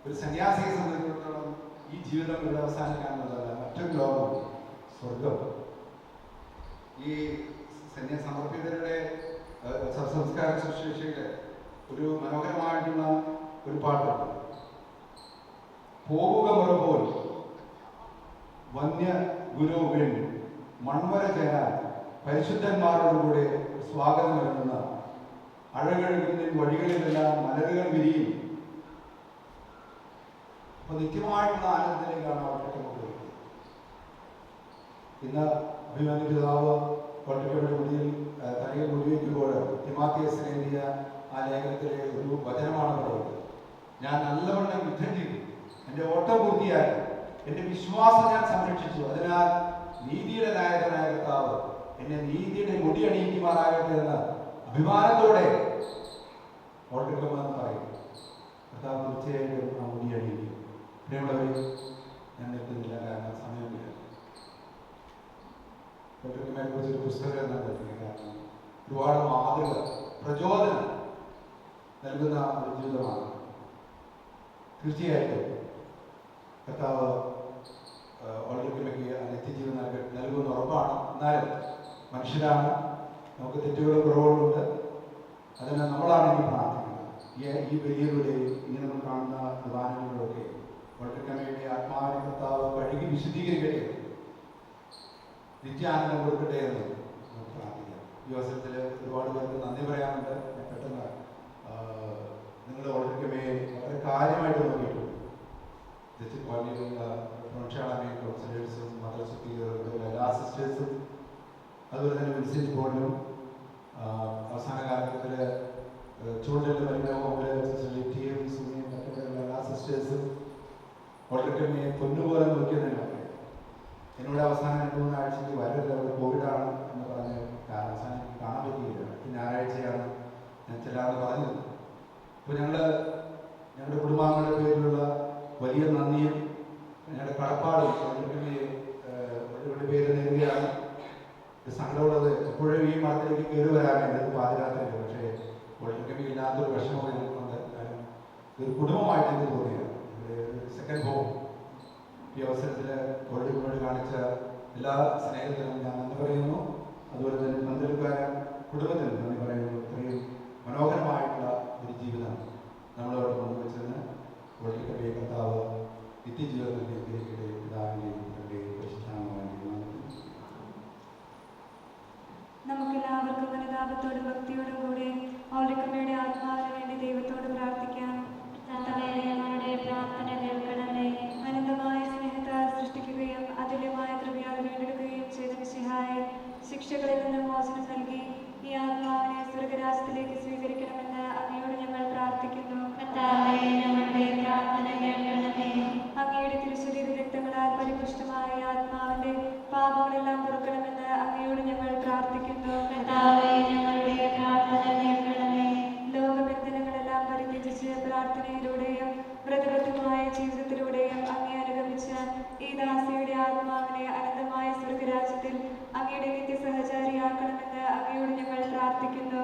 ഒരു സന്യാസിയെ സംബന്ധിച്ചിടത്തോളം ഈ ജീവിതം ഇവിടെ അവസാനിക്കാനുള്ളതല്ല, മറ്റൊരു ലോകം, സ്വർഗം. ഈ സമർപ്പിതരുടെ സംസ്കാര ശുശ്രൂഷയില് ഒരു മനോഹരമായിട്ടുള്ള ഒരു പാട്ടുണ്ട്. പോവുക മുറപോൽ വന്യ ഗുരു വീണ് മൺമര ചേരാൻ പരിശുദ്ധന്മാരോടുകൂടെ സ്വാഗതം നൽകുന്ന അഴകഴുകുന്ന വഴികളിലെല്ലാം മലരുകൾ വിരിയും. അപ്പൊ നിത്യമായിട്ടുള്ള ആനന്ദത്തിലേക്കാണ് അവർക്ക് പോകുന്നത്. ഇന്ന് അഭിമാനി പിതാവ് കോട്ടക്കയുടെ മുടിയിൽ തലയിൽ മുടിവെക്കുമ്പോൾ തിമാത്തിയസിന് എഴുതിയ ആ ലേഖനത്തിലെ ഒരു വചനമാണ് പറയുന്നത്. ഞാൻ നല്ലവണ്ണം യുദ്ധം ചെയ്തു, എൻ്റെ ഓട്ടം പൂർത്തിയായി, എൻ്റെ വിശ്വാസം ഞാൻ സംരക്ഷിച്ചു. അതിനാൽ നീതിയുടെ നായകനായ കർത്താവ് എന്നെ നീതിയുടെ മുടി അണിയിക്കുമാറാകട്ടെ എന്ന് അഭിമാനത്തോടെ ഓർമ്മിക്കുമെന്ന് പറയും. കർത്താവ് തീർച്ചയായിട്ടും ആ മുടി അണിയിക്കും. പ്രിയമുള്ളവരെ, ഞാൻ നിർത്തുന്നില്ല, കാരണം സമയമില്ല. ഓർമ്മിക്കുമതിനെ കുറിച്ചൊരു പുസ്തകം എന്നാണ് പഠിക്കുന്നത്. കാരണം ഒരുപാട് മാതൃക, പ്രചോദനം നൽകുന്ന ഒരു ജീവിതമാണ്. തീർച്ചയായിട്ടും കർത്താവ് ഓൾറിക്കമയ്ക്ക് നിത്യജീവൻ നൽകുമെന്ന് ഉറപ്പാണ്. എന്നാലും മനുഷ്യരാണ്, നമുക്ക് തെറ്റുകളും കുറവുകളുണ്ട്. അതിന് നമ്മളാണ് ഇനി പ്രാർത്ഥിക്കുന്നത്. ഈ ബലിയിലൂടെയും ഇങ്ങനെ നമ്മൾ കാണുന്ന പ്രധാനങ്ങളിലൊക്കെ വട്ടക്കമ്മയുടെ ആത്മാവിനെ കർത്താവ് കഴുകി വിശുദ്ധീകരിക്കട്ടെ, നിത്യാനന്ദം കൊടുക്കട്ടെ എന്ന് നമുക്ക് പ്രാർത്ഥിക്കാം. ഈ അവസരത്തിൽ ഒരുപാട് പേർക്ക് നന്ദി പറയാനുണ്ട്. ഞാൻ പെട്ടെന്ന് നിങ്ങളുടെ വട്ടക്കമ്മയെ വളരെ കാര്യമായിട്ട് നോക്കിയിട്ടുണ്ട്. ജസ്റ്റ് കോളനിയിലുള്ള പ്രൊഫഷണൽ കൗൺസിലേഴ്സും മദർ സുപ്പീരിയറും എല്ലാ സിസ്റ്റേഴ്സും അതുപോലെ തന്നെ വിൻസെന്റ് ബോർഡിനും അവസാന കാലഘട്ടത്തിൽ ചൂണ്ടലിൽ പരിണാമത്തിലും മറ്റുള്ള എല്ലാ സിസ്റ്റേഴ്സും വട്ടക്കമ്മയെ പൊന്നുപോലെ നോക്കിയതിനൊക്കെ എന്നോട് അവസാനം 2-3 ആഴ്ചയ്ക്ക് വരരുത്, കോവിഡാണ് എന്ന് പറഞ്ഞ് അവസാനം എനിക്ക് കാണാൻ പറ്റിയില്ല. ഞായറാഴ്ചയാണ് ഞാൻ ചെല്ലാതെ പറഞ്ഞത്. അപ്പോൾ ഞങ്ങളുടെ കുടുംബാംഗങ്ങളുടെ പേരിലുള്ള വലിയ നന്ദിയും ഞങ്ങളുടെ കടപ്പാടും വട്ടക്കമ്മയുടെ പേര് നേരുകയാണ്. സങ്കടമുള്ളത് എപ്പോഴും ഈ മഠത്തിലേക്ക് കയറി വരാനായിട്ട് പാതിരാത്രിയില്ല, പക്ഷേ വട്ടക്കമ്മ ഇല്ലാത്തൊരു വിഷമം എനിക്കുണ്ട്. കാരണം ഒരു കുടുംബമായിട്ട് എനിക്ക് തോന്നിയത് സെക്കൻഡ് ഹോം. ഈ അവസരത്തിൽ കോഴിക്കോട് കാണിച്ച എല്ലാ സ്നേഹത്തിനും ഞാൻ നന്ദി പറയുന്നു. അതുപോലെ തന്നെ പന്തലുകാരൻ കുടുംബത്തിനും നന്ദി പറയുന്നു. ഇത്രയും മനോഹരമായിട്ടുള്ള ഒരു ജീവിതം നമ്മളോട് പങ്കുവെച്ചതിന് വട്ടക്കമ്മയെ കർത്താവ് നിത്യജീവിതത്തിലേക്ക് പിതാവിൻ്റെയും പുത്രൻ്റെയും പരിശുദ്ധാത്മാവിൻ്റെയും നമുക്കെല്ലാവർക്കും അനുതാപത്തോടും ഭക്തിയോടും കൂടെ വട്ടക്കമ്മയുടെ ആത്മാവിന് വേണ്ടി ദൈവത്തോട് പ്രാർത്ഥിക്കാം. ഞങ്ങളുടെ പ്രാർത്ഥന കേൾക്കണമേ. അനന്തമായ സ്നേഹത്താൽ സൃഷ്ടിക്കുകയും അതുല്യമായ കൃപയാൽ വീണ്ടെടുക്കുകയും ചെയ്ത മിശിഹായെ ശിക്ഷകളിൽ നിന്ന് മോചനം നൽകി ഈ ആത്മാവിനെ സ്വർഗരാജ്യത്തിലേക്ക് സ്വീകരിക്കണമെന്ന് അങ്ങയോട് ഞങ്ങൾ പ്രാർത്ഥിക്കുന്നു. ഞങ്ങളുടെ പ്രാർത്ഥന കേൾക്കണമേ. അങ്ങയുടെ തിരുശരീര രക്തങ്ങളാൽ പരിപുഷ്ടമായ ആത്മാവിന്റെ പാപങ്ങളെല്ലാം പൊറുക്കണമെന്ന് അങ്ങയോട് ഞങ്ങൾ പ്രാർത്ഥിക്കുന്നു. ഞങ്ങളുടെ പ്രാർത്ഥന കേൾക്കണമേ. ലോകബന്ധനങ്ങളെല്ലാം പരിത്യജിച്ച് പ്രാർത്ഥനയിലൂടെയും വ്രതബദ്ധമായ ജീവിതത്തിലൂടെയും അങ്ങേ അനുഗമിച്ച ഈ ദാസിയുടെ ആത്മാവിനെ അനന്തമായ സ്വർഗരാജ്യത്തിൽ അങ്ങയുടെ നിത്യസഹചാരിയാക്കണമെന്ന് അങ്ങയോട് ഞങ്ങൾ പ്രാർത്ഥിക്കുന്നു.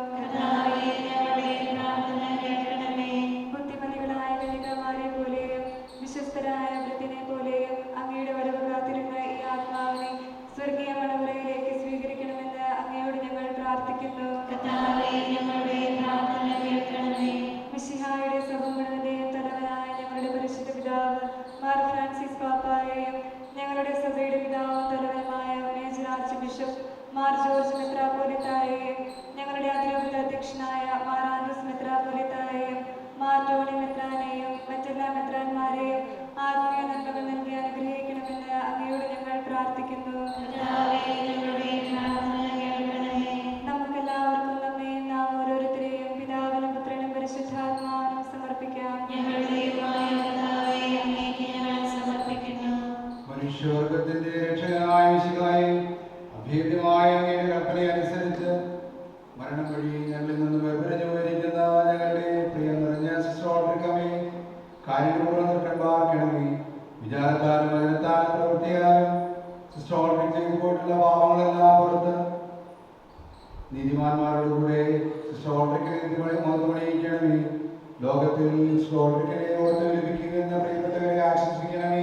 ഞങ്ങളുടെ പ്രാർത്ഥന കേൾക്കണമേ. ബുദ്ധിമതികളായ കന്യകമാരെ പോലെയും വിശ്വസ്തരായ വൃത്തിനെ പോലെയും അങ്ങയുടെ വരവ് കാത്തിരുന്ന ഈ ആത്മാവിനെ സ്വർഗീയ മണവറയിലേക്ക് സ്വീകരിക്കണമെന്ന് അങ്ങയോട് ഞങ്ങൾ പ്രാർത്ഥിക്കുന്നു. ഞങ്ങളുടെ പ്രാർത്ഥന കേൾക്കണമേ. മിശിഹായുടെ സഭ മുഴുവന്റെയും തലവനായ ഞങ്ങളുടെ പരിശുദ്ധ പിതാവ് മാർ ഫ്രാൻസിസ് പാപ്പായെയും ഞങ്ങളുടെ സഭയുടെ പിതാവും തലവനുമായ major archbishop Mar George മെത്രാപ്പോലിത്തായെയും ഞങ്ങളുടെ അതിരൂപത അധ്യക്ഷനായ മാർ ആൻഡ്രൂസ് മെത്രാപ്പോലിത്തായെയും മാർ ടോണി മെത്രാനെയും മറ്റെല്ലാ മെത്രാന്മാരെയും ആത്മീയ നന്മകൾ നൽകി അനുഗ്രഹിക്കണമെന്ന് അങ്ങയോട് ഞങ്ങൾ പ്രാർത്ഥിക്കുന്നു. ഞങ്ങളുടെ പ്രാർത്ഥന കേൾക്കണമേ. നമുക്കെല്ലാവർക്കും നമ്മയും നാം ഓരോരുത്തരെയും പിതാവിനും പുത്രനും പരിശുദ്ധാത്മാവിനും സമർപ്പിക്കാം. ഞങ്ങളുടെ അങ്ങേക്ക് ഞങ്ങൾ സമർപ്പിക്കുന്നു. മനുഷ്യവർഗത്തിന്റെ രക്ഷകനായ മിശിഹായെ അഭേദ്യമായ അങ്ങയുടെ കൽപ്പന അനുസരിച്ച് മരണം വഴി ഞങ്ങളിൽ നിന്ന് വേർപിരിഞ്ഞു പോയിരിക്കുന്ന ഞങ്ങളുടെ പ്രിയ നിറഞ്ഞ സിസ്റ്റോർക്കമേ കാര്യപൂർവ്വം നിർക്കണ്ടാക്കണമേ. വിചാരത്താലും വചനത്താലും പ്രവൃത്തിയാലും സിസ്റ്റോർക്ക് ചെയ്തു പോയിട്ടുള്ള പാപങ്ങളെല്ലാം പുറത്ത് നീതിമാന്മാരോടുകൂടെ സിസ്റ്റോർക്കിനെ മതമണിയിക്കണമേ. ലോകത്തിൽ സിസ്റ്റോർക്കിനെ ഓർത്ത് ലഭിക്കുമെന്ന പ്രിയപ്പെട്ടവരെ ആശംസിക്കണമേ.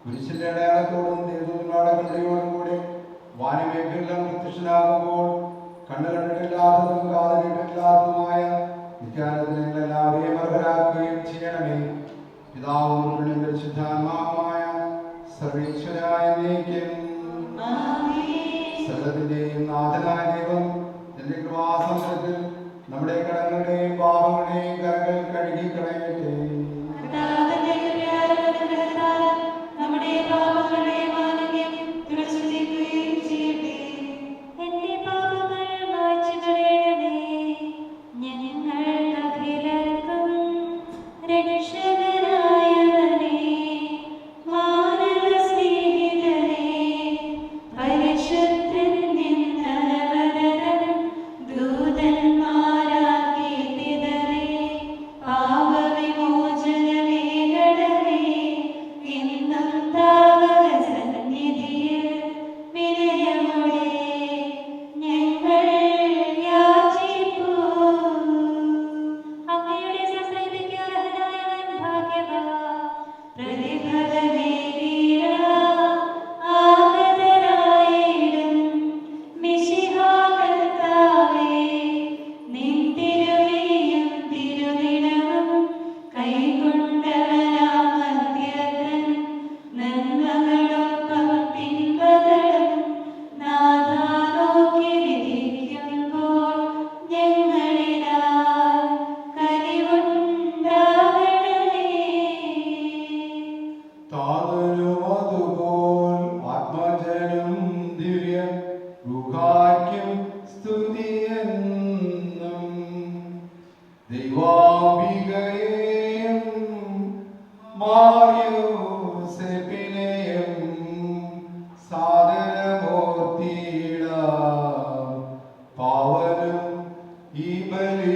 കുരിശിന്റെ അടയാളത്തോടും ദേവദൂതന്മാരുടെ കണ്ടയോടും കൂടെ വാനമേഖലെല്ലാം പ്രത്യക്ഷനാകുമ്പോൾ കണ്ണു കണ്ടിട്ടില്ലാത്തതും കാത് കേട്ടിട്ടില്ലാത്തതുമായ നിത്യാനന്ദങ്ങൾ എല്ലാവരെയും അർഹരാക്കുകയും ചെയ്യണമേ. പിതാവും പുത്രനും പരിശുദ്ധാത്മാവുമായ സർവേശ്വരായ എന്നേക്കും സകലത്തിന്റെയും നാഥനായ ദൈവം നിന്റെ കൃപാസനത്തിൽ നമ്മുടെ കടങ്ങളുടെയും പാപങ്ങളുടെയും കരകൾ കഴുകി കളയട്ടെ. നമ്മുടെ പാപങ്ങളുടെ മാലിന്യം തുടച്ചുനീക്കുകയും ചെയ്യട്ടെ. എന്റെ പാപങ്ങൾ മായ്ച്ചു കളയണമേ. ഞങ്ങൾക്കഖിലർക്കും രക്ഷകനായവനേ, മാനവ സ്നേഹിതനേ, പരിശുദ്ധൻ നിന്നവരവൻ ദൂതന്മാരാക്കി പിതരേ, പാപവിമോചനമേകണമേ. ഇന്നും താവക സന്നിധിയിൽ വിനയമോടെ ഞങ്ങൾ യാചിപ്പൂ. അങ്ങയുടെ സസൈതയ്ക്ക് അർഹനായവൻ ഭാഗ്യവാൻ. പ്രതിഫലമേകിയ ആഗതരായിടും മിശിഹാ മാറിയൂസെപ്പിനെയും സാദരമൂർത്തിയിടാം പാവനും ഈ ബലി.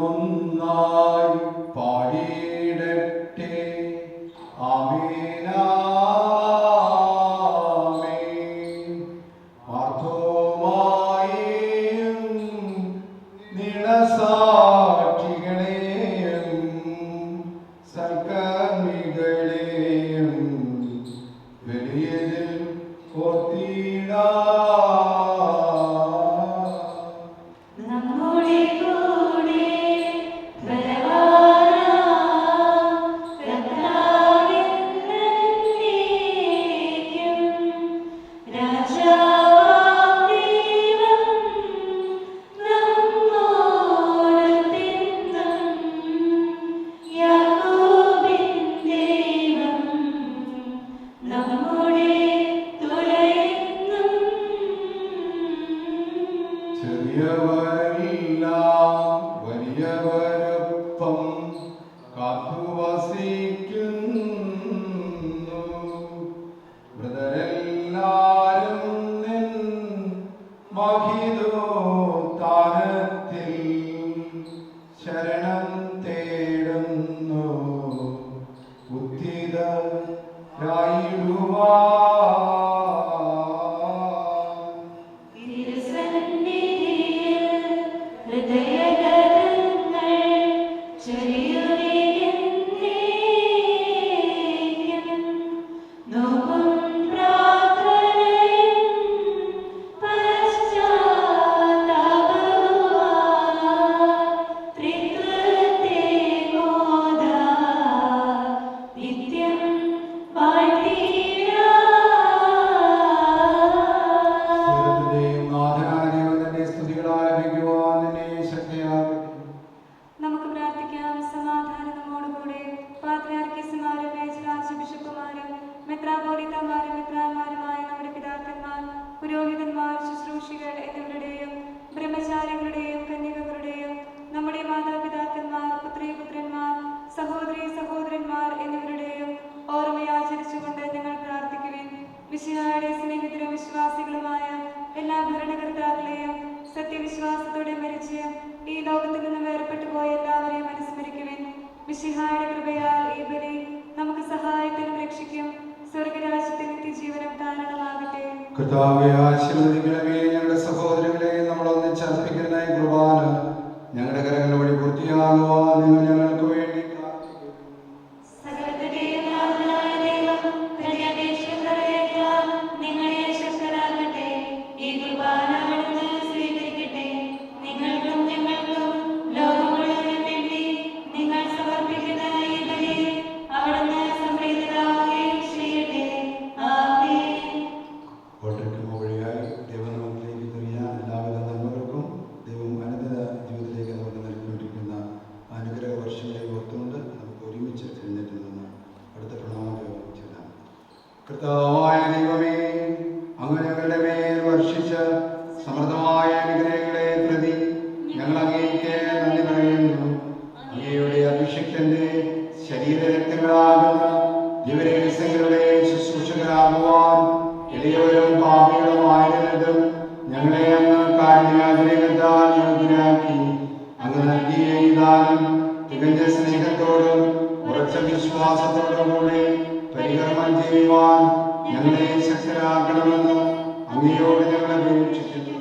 സർവരുമൊന്നായി പാടിയിടട്ടെ ആമേനാമേൻ. മാർത്തോമായെയും നിണസാക്ഷികളെയും സൽക്കർമ്മികളെയും വലിയതിൽ ഓർത്തിടാം. ചെറിയവരെല്ലാം വലിയവരൊപ്പം കാത്തുവസിക്കുന്നു. മൃതരെല്ലാരും നിൻ മഹിതോത്ഥാനത്തിൽ ശരണം തേടുന്നു. ഉദ്ധിതരായിടുവാൻ നമുക്ക് പ്രാർത്ഥിക്കാം. സമാധാനം നമ്മോടുകൂടെ. പാത്രിയാർക്കീസുമാരും മേജർ ബിഷപ്പുമാരും മെത്രാപോലീത്തമാരും മെത്രാന്മാരുമായ നമ്മുടെ പിതാക്കന്മാർ, പുരോഹിതന്മാർ, ശുശ്രൂഷികൾ എന്നിവരുടെയും ബ്രഹ്മചാരികളുടെയും കന്യകകളുടെയും നമ്മുടെ മാതാപിതാക്കന്മാർ, പുത്രീപുത്രന്മാർ, സഹോദരീ സഹോദരന്മാർ എന്നിവരുടെയും ഓർമ്മയാചരിച്ചുകൊണ്ട് ഞങ്ങൾ പ്രാർത്ഥിക്കുവിൻ. മിശിഹായുടെ സ്നേഹിതരും വിശ്വാസികളുമായ എല്ലാ ഭരണകർത്താക്കളെയും സത്യവിശ്വാസത്തോടെ മരിച്ച് ഈ ലോകത്തിൽ നിന്ന് വേർപെട്ടു പോയ എല്ലാവരെയും അനുസ്മരിക്കുവിൻ. മിശിഹായുടെ കൃപയാൽ ഈ ബലി നമുക്ക് സഹായത്തിനും രക്ഷിക്കും സ്വർഗരാജ്യത്തിന് നിത്യജീവനം കാരണമാകട്ടെ. കർത്താവേ, ആശീർവദിക്കണമേ. ഞങ്ങളുടെ സഹോദരങ്ങളെ നമ്മൾ ഒന്നിച്ചർപ്പിക്കുന്ന ഈ കുർബാന ഞങ്ങളുടെ കരങ്ങൾ വഴി പൂർത്തിയാകുവാൻ നിങ്ങൾ ഞങ്ങൾക്ക് വേണ്ടി പ്രാർത്ഥിക്കുന്നു. സകലത്തിന്റെയും നാഥനായ ദൈവം ഹൃദയാപേക്ഷകരെല്ലാം നിങ്ങളെ ശക്തരാക്കട്ടെ. ഈ കുർബാന അവിടുന്ന് സ്വീകരിക്കട്ടെ. നിങ്ങൾക്കും ഞങ്ങൾക്കും ലോകം മുഴുവനും വേണ്ടി നിങ്ങൾ സമർപ്പിക്കുന്ന ഈ ബലി അവിടുന്ന് സംപ്രീതരാകുകയും ചെയ്യട്ടെ. ആമേൻ. കോട്ടയ്ക്കും വഴിയായി ദൈവനാമത്തിലേക്ക് തിരിയാൻ എല്ലാവിധ നന്മകൾക്കും ദൈവം അനന്തര ജീവിതത്തിലേക്ക് നമുക്ക് നൽകിക്കൊണ്ടിരിക്കുന്ന അനുഗ്രഹ വർഷങ്ങളെ ഓർത്തുകൊണ്ട് നമുക്ക് ഒരുമിച്ച് എഴുന്നേറ്റ് നിന്ന് അടുത്ത പ്രണാമം ചെല്ലാം. കർത്താവായ ദൈവമേ, അങ്ങ് ഞങ്ങളുടെ മേൽ വർഷിച്ച സമൃദ്ധമായ അനുഗ്രഹങ്ങളെ പ്രതി ഞങ്ങൾ അങ്ങേക്ക് നന്ദി പറയുന്നു. അങ്ങയുടെ അഭിഷിക്തന്റെ ശരീരരക്തങ്ങളാകുന്ന ദിവരഹസ്യങ്ങളുടെ ശുശ്രൂഷകരാകുവാൻ എളിയവരും പാപികളുമായിരുന്നതും ഞങ്ങളെ അങ്ങ് കാരുണ്യാതിരേകത്താൽ യോഗ്യരാക്കി. അങ്ങ് നൽകിയ ഈ ദാനം തികഞ്ഞ സ്നേഹത്തോടും ഉറച്ച വിശ്വാസത്തോടും കൂടെ പരികർമ്മം ചെയ്യുവാൻ ഞങ്ങളെ ശക്തരാക്കണമെന്ന് അങ്ങയോട് ഞങ്ങൾ അപേക്ഷിക്കുന്നു.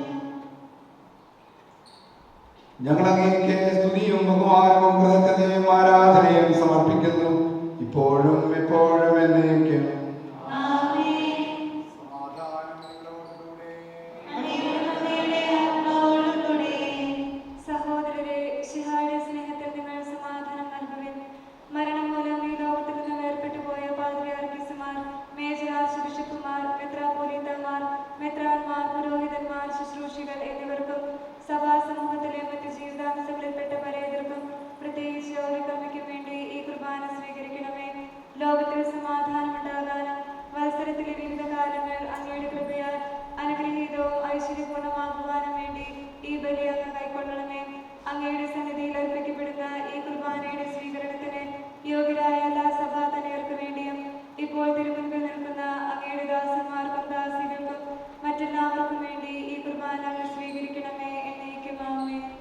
ഞങ്ങൾ അങ്ങേക്ക് സ്തുതിയും ബഹുമാനവും കൃതജ്ഞതയും ആരാധനയും സമർപ്പിക്കുന്നു, ഇപ്പോഴും എപ്പോഴും എന്നേക്കും. ആമേൻ. അങ്ങയുടെ ആത്മാവോടുകൂടെ. സഹോദരരെ,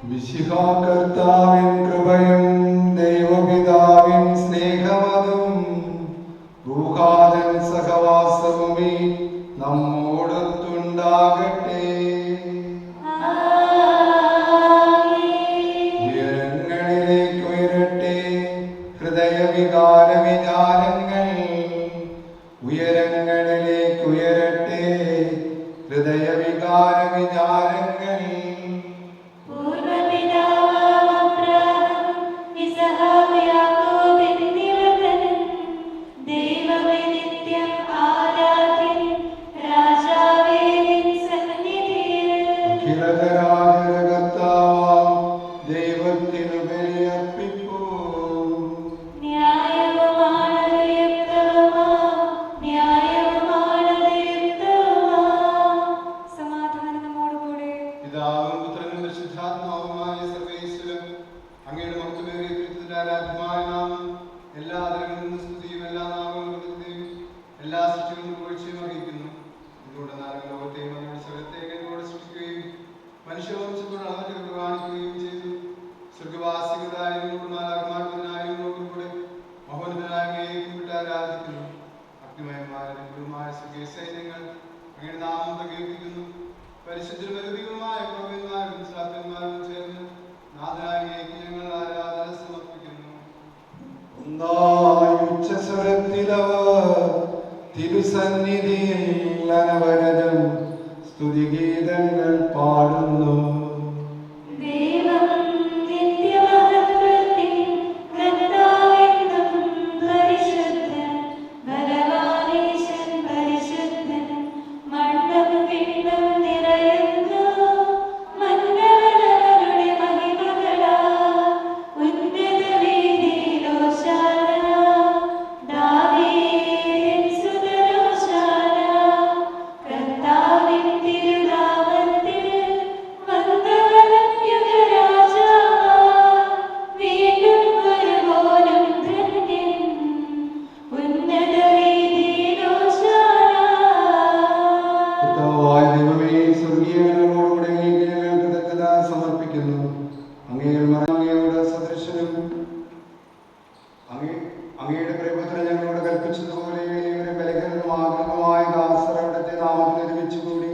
വിശിഹാകർത്താവിൻ കൃപയും ദൈവപിതാവിൻ സ്നേഹമതും റൂഹാദൻ സഹവാസവുമേ നമ്മോടൊത്തുണ്ടാകട്ടെ. ഉയരങ്ങളിലേക്ക് ഉയരട്ടെ ഹൃദയവികാര വിചാരങ്ങൾ, ഉയരങ്ങളിലേക്ക് ഉയരട്ടെ ഹൃദയവികാര വിചാരങ്ങൾ. ദൈവത്തിനു ബലിയർപ്പിപ്പൂ. സമാധാനം നമ്മോടുകൂടെ. പിതാവും പുത്രനും പരിശുദ്ധാത്മാവുമായ സർവേശ്വരൻ അങ്ങയുടെ മഹത്വമേറിയ തിരുത്തത്തിന്റെ ആരാധ്യമായ നാമം എല്ലാ ആദരങ്ങളും സ്തുതിയും എല്ലാ നാമങ്ങളും എല്ലാ സൃഷ്ടികളും പുകഴ്ചയും അറിയിക്കുന്നു. എന്തുകൊണ്ട് നാരങ്ങൾ ലോകത്തെയും അങ്ങയുടെ സ്വരത്തെയും എന്നോട് സൃഷ്ടിക്കുകയും മനുഷ്യവംശത്തോട് അവന്റെ കൃപ കാണിക്കുകയും ചെയ്തു. സ്വർഗവാസികളായും മാലാഖമാർക്കും കൂടെ മഹോന്നതനായ അങ്ങയെ കുമ്പിട്ട് ആരാധിക്കുന്നു. അഗ്നിമയന്മാരും ഗുരുമായ സ്വർഗീയ സൈന്യങ്ങൾ അങ്ങയുടെ നാമം പ്രകീർത്തിക്കുന്നു. പരിശുദ്ധമായ പ്രവീന്മാരും ശ്രാപ്തന്മാരും ചേർന്ന് നാഥനായ അങ്ങേക്ക് ഞങ്ങൾ ആരാധന സമർപ്പിക്കുന്നു. ഉച്ചസ്വരത്തിലവർ തിരുസന്നിധിയിൽ അനവരതം സ്തുതിഗീതങ്ങൾ പാടുന്നു. അങ്ങയുടെ പ്രിയപുത്രൻ ഞങ്ങളോട് കൽപ്പിച്ചതുപോലെ ഇവരെ ബലഹീനരും ആഗ്രഹമായ ദാസർ അവിടുത്തെ നാമത്തിൽ ഒരുമിച്ചുകൂടി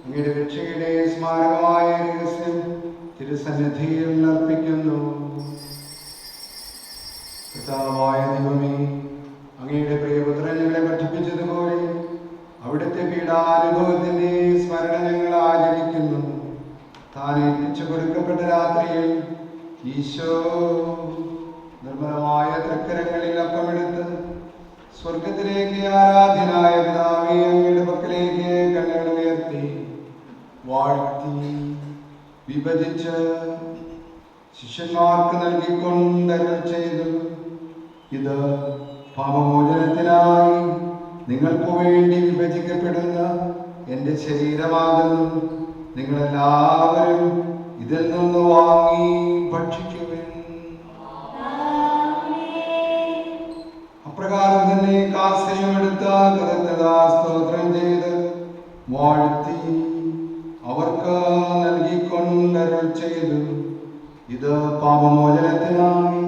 അങ്ങയുടെ രക്ഷയുടെ സ്മാരകമായ രഹസ്യം തിരുസന്നിധിയിൽ അർപ്പിക്കുന്നു. കർത്താവായ ദൈവമേ, അങ്ങയുടെ പ്രിയപുത്രൻ ഞങ്ങളെ പഠിപ്പിച്ചതുപോലെ അവിടുത്തെ പീഡാനുഭവത്തിന്റെ സ്മരണ ഞങ്ങൾ ആചരിക്കുന്നു. താൻ ഏൽപ്പിച്ചു കൊടുക്കപ്പെട്ട രാത്രിയിൽ ഈശോ നിർമ്മലമായ തൃക്കരങ്ങളിൽ അപ്പമെടുത്ത് സ്വർഗത്തിലേക്ക് ആരാധ്യനായ പിതാവേ അങ്ങയുടെ പക്കലേക്ക് കണ്ണുകൾ ഉയർത്തി വാഴ്ത്തി വിഭജിച്ച് ശിഷ്യന്മാർക്ക് നൽകിക്കൊണ്ടരുൾ ചെയ്തു, ഇത് പാപമോചനത്തിനായി നിങ്ങൾക്ക് വേണ്ടി വിഭജിക്കപ്പെടുന്ന എൻ്റെ ശരീരമാകുന്നു. നിങ്ങളെല്ലാവരും ഇതിൽ നിന്ന് വാങ്ങി ഭക്ഷിക്കുവിൻ. അപ്രകാരം തന്നെ കാസയുമെടുത്ത സ്തോത്രം ചെയ്ത് വാഴ്ത്തി അവർക്ക് നൽകിക്കൊണ്ടരുൾ ചെയ്തു, ഇത് പാപമോചനത്തിനായി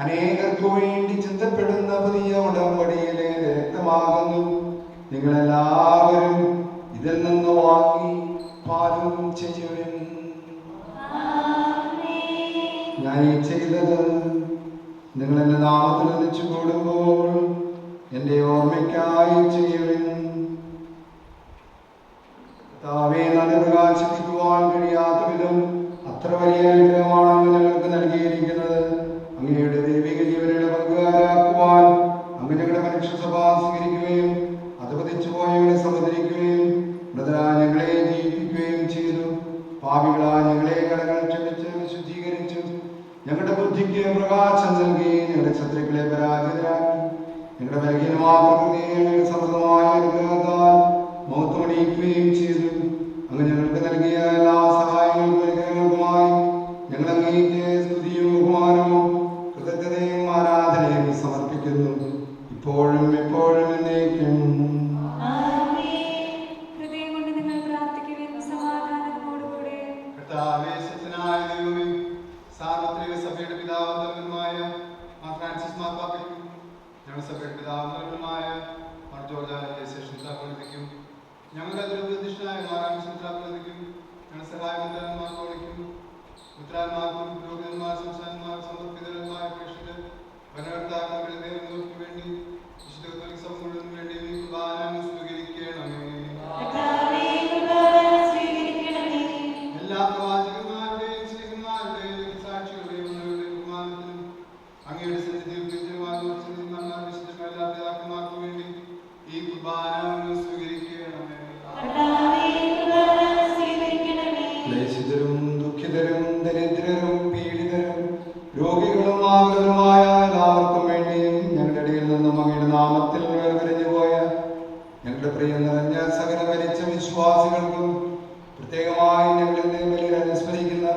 അനേകർക്കു വേണ്ടി ചിന്തപ്പെടുന്ന പുതിയ ഉടമ്പടിയിലെ രക്തമാകുന്നു. നിങ്ങളെല്ലാവരും ഇതിൽ നിന്ന് വാങ്ങി പാനം ചെയ്യുവിൻ. ഞാൻ ഈ ചെയ്തത് നിങ്ങൾ എൻ്റെ നാമത്തിൽ ഒന്നിച്ചു കൂടുമ്പോൾ എൻ്റെ ഓർമ്മയ്ക്കായി ചെയ്യുവിൻ. കർത്താവേ, നന്ദി പ്രകാശിപ്പിക്കുവാൻ കഴിയാത്ത വിധം അത്ര വലിയ അനുഗ്രഹമാണ് അങ്ങ് ഞങ്ങൾക്ക് നൽകിയിരിക്കുന്നത്. അങ്ങയുടെ ദൈവിക ജീവനുകളെ പങ്കുകാരാക്കുവാൻ അങ്ങ് ഞങ്ങളുടെ മനുഷ്യസഭ സ്വീകരിക്കുകയും അധപതിച്ചു പോയവരെ സമുദ്രിക്കുകയും മൃതരായ ഞങ്ങളെ ജീവിപ്പിക്കുകയും ചെയ്തു. പാപികളായ ഞങ്ങളെ കടങ്ങൾ ക്ഷമിച്ച് വിശുദ്ധീകരിച്ചു. ഞങ്ങളുടെ ബുദ്ധിക്ക് പ്രകാശം നൽകി. ഞങ്ങളുടെ ശത്രുക്കളെ പരാജിതരാക്കി. ഞങ്ങളുടെ ബലഹീനമായ പ്രകൃതിയെ ഞങ്ങളുടെ സമൃദ്ധമായ അനുഗ്രഹത്താൽ മൗത്തമണിയിക്കുകയും ചെയ്തു. അങ്ങ് ഞങ്ങൾക്ക് നൽകിയ എല്ലാ സഹായങ്ങൾക്കും അനുഗ്രഹങ്ങൾക്കുമായി ഞങ്ങൾ അങ്ങേക്ക് സ്തുതിയും ബഹുമാനവും കൃതജ്ഞതയും ആരാധനയും സമർപ്പിക്കുന്നു, ഇപ്പോഴും എപ്പോഴും എന്നേക്കും. ഹൃദയം കൊണ്ട് നിങ്ങൾ പ്രാർത്ഥിക്കുവിൻ. സമാധാനത്തോടുകൂടെ കർത്താവേ, ശക്തനായ ദൈവമേ, ഞങ്ങളുടെ ദുരപ്രതിഷ്ഠനായ മാറാൻ സുത്രാപ്രതിക്കും ഞങ്ങളുടെ സഹായമാർക്കും പുത്രാന്മാർക്കും പുരോഹിതന്മാർ സംസ്ഥാനന്മാർ സമർപ്പിതന്മാർ പ്രേക്ഷിതർ ഭരണകർത്താക്കളുടെ ദേവങ്ങൾക്ക് വേണ്ടി വിശുദ്ധ കത്തോലിക്ക സഭ മുഴുവനും വേണ്ടി ഈ കുർബാന സ്വീകരിക്കണമേ. എല്ലാ പ്രവാചകന്മാരുടെയും സ്ത്രീകന്മാരുടെയും സാക്ഷികളുടെയും ബഹുമാനത്തിനും അങ്ങയുടെ സന്നിധിയിൽ വിശുദ്ധന്മാർ പിതാക്കന്മാർക്കും വേണ്ടി ഈ കുർബാന സ്വീകരിക്കണമേ. ക്ലേശിതരും ദുഃഖിതരും ദരിദ്രരും പീഡിതരും രോഗികളും ആകുലരുമായ എല്ലാവർക്കും വേണ്ടിയും ഞങ്ങളുടെ ഇടയിൽ നിന്നും അങ്ങയുടെ നാമത്തിൽ വേർതിരിഞ്ഞു പോയ ഞങ്ങളുടെ പ്രിയം നിറഞ്ഞ സകല മരിച്ച വിശ്വാസികൾക്കും പ്രത്യേകമായി ഞങ്ങളുടെ ബലിയിൽ അനുസ്മരിക്കുന്ന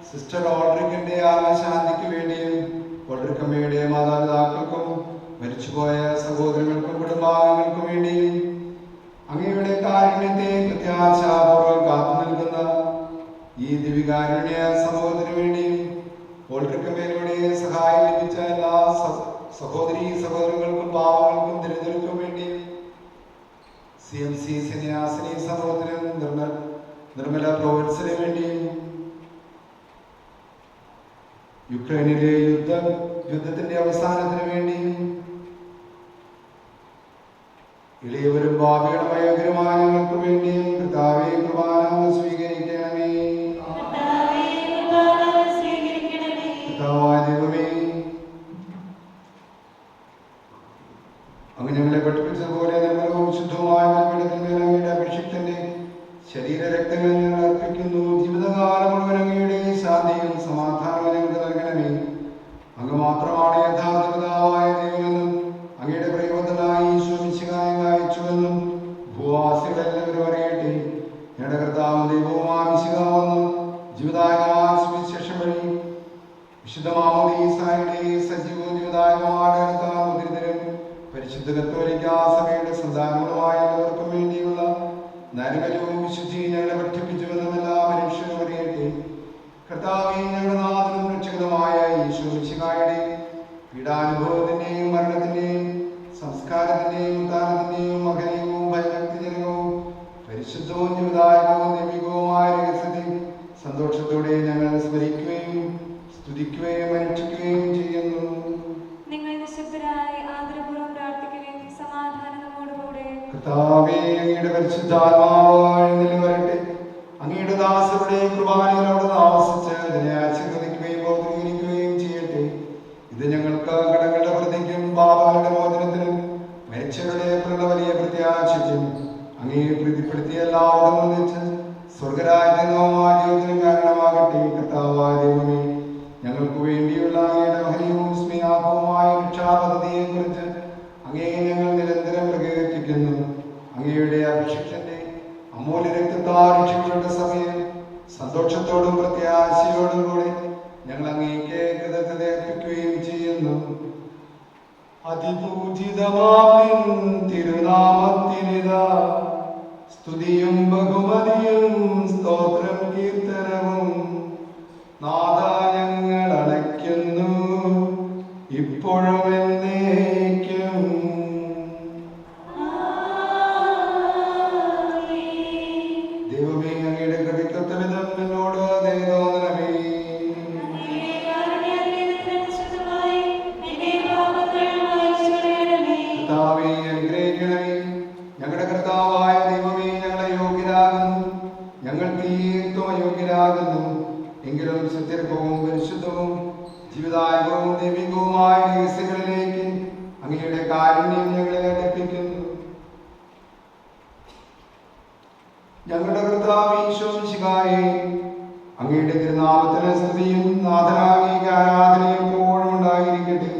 സിസ്റ്റർ ഓൾഡ്രിക്കിന്റെ ആത്മശാന്തിക്ക് വേണ്ടിയും ഓൾഡ്രിക്കമ്മയുടെ മാതാപിതാക്കൾക്കും മരിച്ചുപോയ സഹോദരങ്ങൾക്കും കുടുംബാംഗങ്ങൾക്കും വേണ്ടിയും അങ്ങയുടെ കാരുണ്യത്തെ പ്രത്യാശാപൂർവ്വം കാത്തു നിൽക്കുന്ന ഈ ദിവികാരുണ്യ സമൂഹത്തിനു വേണ്ടിയും ഓൾഡ്രിക്കമ്മയിലൂടെ സഹായം ലഭിച്ച എല്ലാ സഹോദരീ സഹോദരങ്ങൾക്കും പാവങ്ങൾക്കും ദരിദ്രർക്കും വേണ്ടിയും CMC സന്യാസിനി സമൂഹത്തിനും നിർമ്മല പ്രോവിൻസിന് വേണ്ടിയും യുക്രൈനിലെ യുദ്ധത്തിന്റെ അവസാനത്തിന് വേണ്ടിയും ഇളയവരും ഭാവികളുമായ അഗ്രമായ ഞങ്ങൾക്ക് വേണ്ടിയും കർത്താവേ കുർബാന സ്വീകരിക്കണമേ. കർത്താവായ ദൈവമേ, അങ്ങ് ഞങ്ങളെ പഠിപ്പിച്ചതുപോലെ നിർമ്മലവും ശുദ്ധവുമായ ബലിപീഠത്തിന്മേൽ അങ്ങയുടെ അഭിഷിക്തന്റെ ശരീരരക്തങ്ങൾ ഞങ്ങൾ അർപ്പിക്കുന്നു. ജീവിതകാലം മുഴുവൻ അങ്ങയുടെ ശാന്തിയും സമാധാനവും ഞങ്ങൾക്ക് നൽകണമേ. അങ്ങ് മാത്രമാണ് യഥാർത്ഥ പിതാവായ ദൈവമെന്നും അങ്ങയുടെ പ്രയോജനമായി ഈശോ മിശിഹായെ അയച്ചുവെന്നും ഭൂവാസികളെല്ലാവരും അറിയട്ടെ. ഞങ്ങളുടെ കർത്താവും ദൈവവുമായ മിശിഹാവെന്നും ജീവദായകമായ സുവിശേഷം വഴി വിശുദ്ധ മാമോദീസായുടെ സജീവവും ജീവദായകമായ മുദ്രിതരും പരിശുദ്ധ കത്തോലിക്കാ സഭയുടെ സന്താനങ്ങളുമായ എല്ലാവർക്കും വേണ്ടിയുള്ള നരകലവും വിശുദ്ധിയും ഞങ്ങളെ പഠിപ്പിച്ചുവെന്നും എല്ലാ മനുഷ്യരും അറിയട്ടെ. കർത്താവേ, ഞങ്ങളുടെ നാഥനും രക്ഷകനുമായ ഈശോ മിശിഹായുടെ പീഡാനുഭവത്തിന്റെയും മരണത്തിന്റെയും സംസ്കാരത്തിന്റെയും ഉദ്ധാനത്തിന്റെയും മഹനീയവും ഭയഭക്തിജനകവും പരിശുദ്ധവും ജീവദായകവും ദൈവികവുമായ രഹസ്യത്തെ സന്തോഷത്തോടെ ഞങ്ങൾ സ്മരിക്കുകയും സ്തുതിക്കുകയും അനുഷ്ഠിക്കുകയും ചെയ്യുന്നു. നിങ്ങൾ നിശബ്ദരായി ആദരപൂർവ്വം പ്രാർത്ഥിക്കുകയും സമാധാനം നമ്മോടുകൂടെ. കർത്താവേ, അങ്ങയുടെ പരിശുദ്ധാത്മാവായി നിലവരട്ടെ. അങ്ങയുടെ ദാസരുടെ കുർബാനകളോട് താമസിച്ച് അതിനെ ആശീർവദിക്കുകയും ബോധീകരിക്കുകയും ചെയ്യട്ടെ. ഇത് ഞങ്ങൾക്ക് കടങ്ങളുടെ പ്രതിക്കും പാപങ്ങളുടെ മോചനത്തിനും മരിച്ചവരുടെ വലിയ പ്രത്യാശയ്ക്കും അങ്ങേ പ്രീതിപ്പെടുത്തിയ എല്ലാവരും ഒന്നിച്ച് സ്വർഗരാജ്യമായ ജീവിതത്തിന് കാരണമാകട്ടെ. കർത്താവായ ദൈവമേ, ഞങ്ങൾക്ക് വേണ്ടിയുള്ള അങ്ങയുടെ മഹനീയവും സ്നേഹാപവുമായ രക്ഷാപദ്ധതിയെ കുറിച്ച് അങ്ങേ ഞങ്ങൾ നിരന്തരം പ്രകീർത്തിക്കുന്നു. അങ്ങയുടെ അഭിഷിക്തന്റെ അമൂല്യ രക്തത്താൽ രക്ഷിക്കപ്പെട്ട സമയം സന്തോഷത്തോടും പ്രത്യാശയോടും കൂടെ ഞങ്ങൾ അങ്ങേക്ക് കൃതജ്ഞത അർപ്പിക്കുകയും ചെയ്യുന്നു. അതിപൂജിതമാം തിരുനാമത്തിനിതാ സ്തുതിയും ബഹുമതിയും സ്തോത്രം കീർത്തനവും നാഥ ഞങ്ങൾ അണയ്ക്കുന്നു ഇപ്പോഴും എന്നേക്കും. ദൈവമേ, അങ്ങയുടെ കൃപയ്ക്കൊത്ത വിധം എന്നോട് ദയ തോന്നണമേ. കർത്താവേ, അനുഗ്രഹിക്കണമേ. ഞങ്ങളുടെ കർത്താവായ ദൈവമേ, ഞങ്ങളെ യോഗ്യരാകുന്നു, ഞങ്ങൾ തീർത്തും അയോഗ്യരാകുന്നു. എങ്കിലും സുത്യർക്കവും പരിശുദ്ധവും ജീവിതായകവും ദൈവികവുമായ രഹസ്യങ്ങളിലേക്ക് അങ്ങയുടെ കാരുണ്യം ഞങ്ങളെ അടുപ്പിക്കുന്നു. ഞങ്ങളുടെ കർത്താവ് ഈശോ മിശിഹായേ, അങ്ങയുടെ തിരുനാമത്തിന് സ്തുതിയും നാഥനായ ആരാധനയും എപ്പോഴും ഉണ്ടായിരിക്കട്ടെ.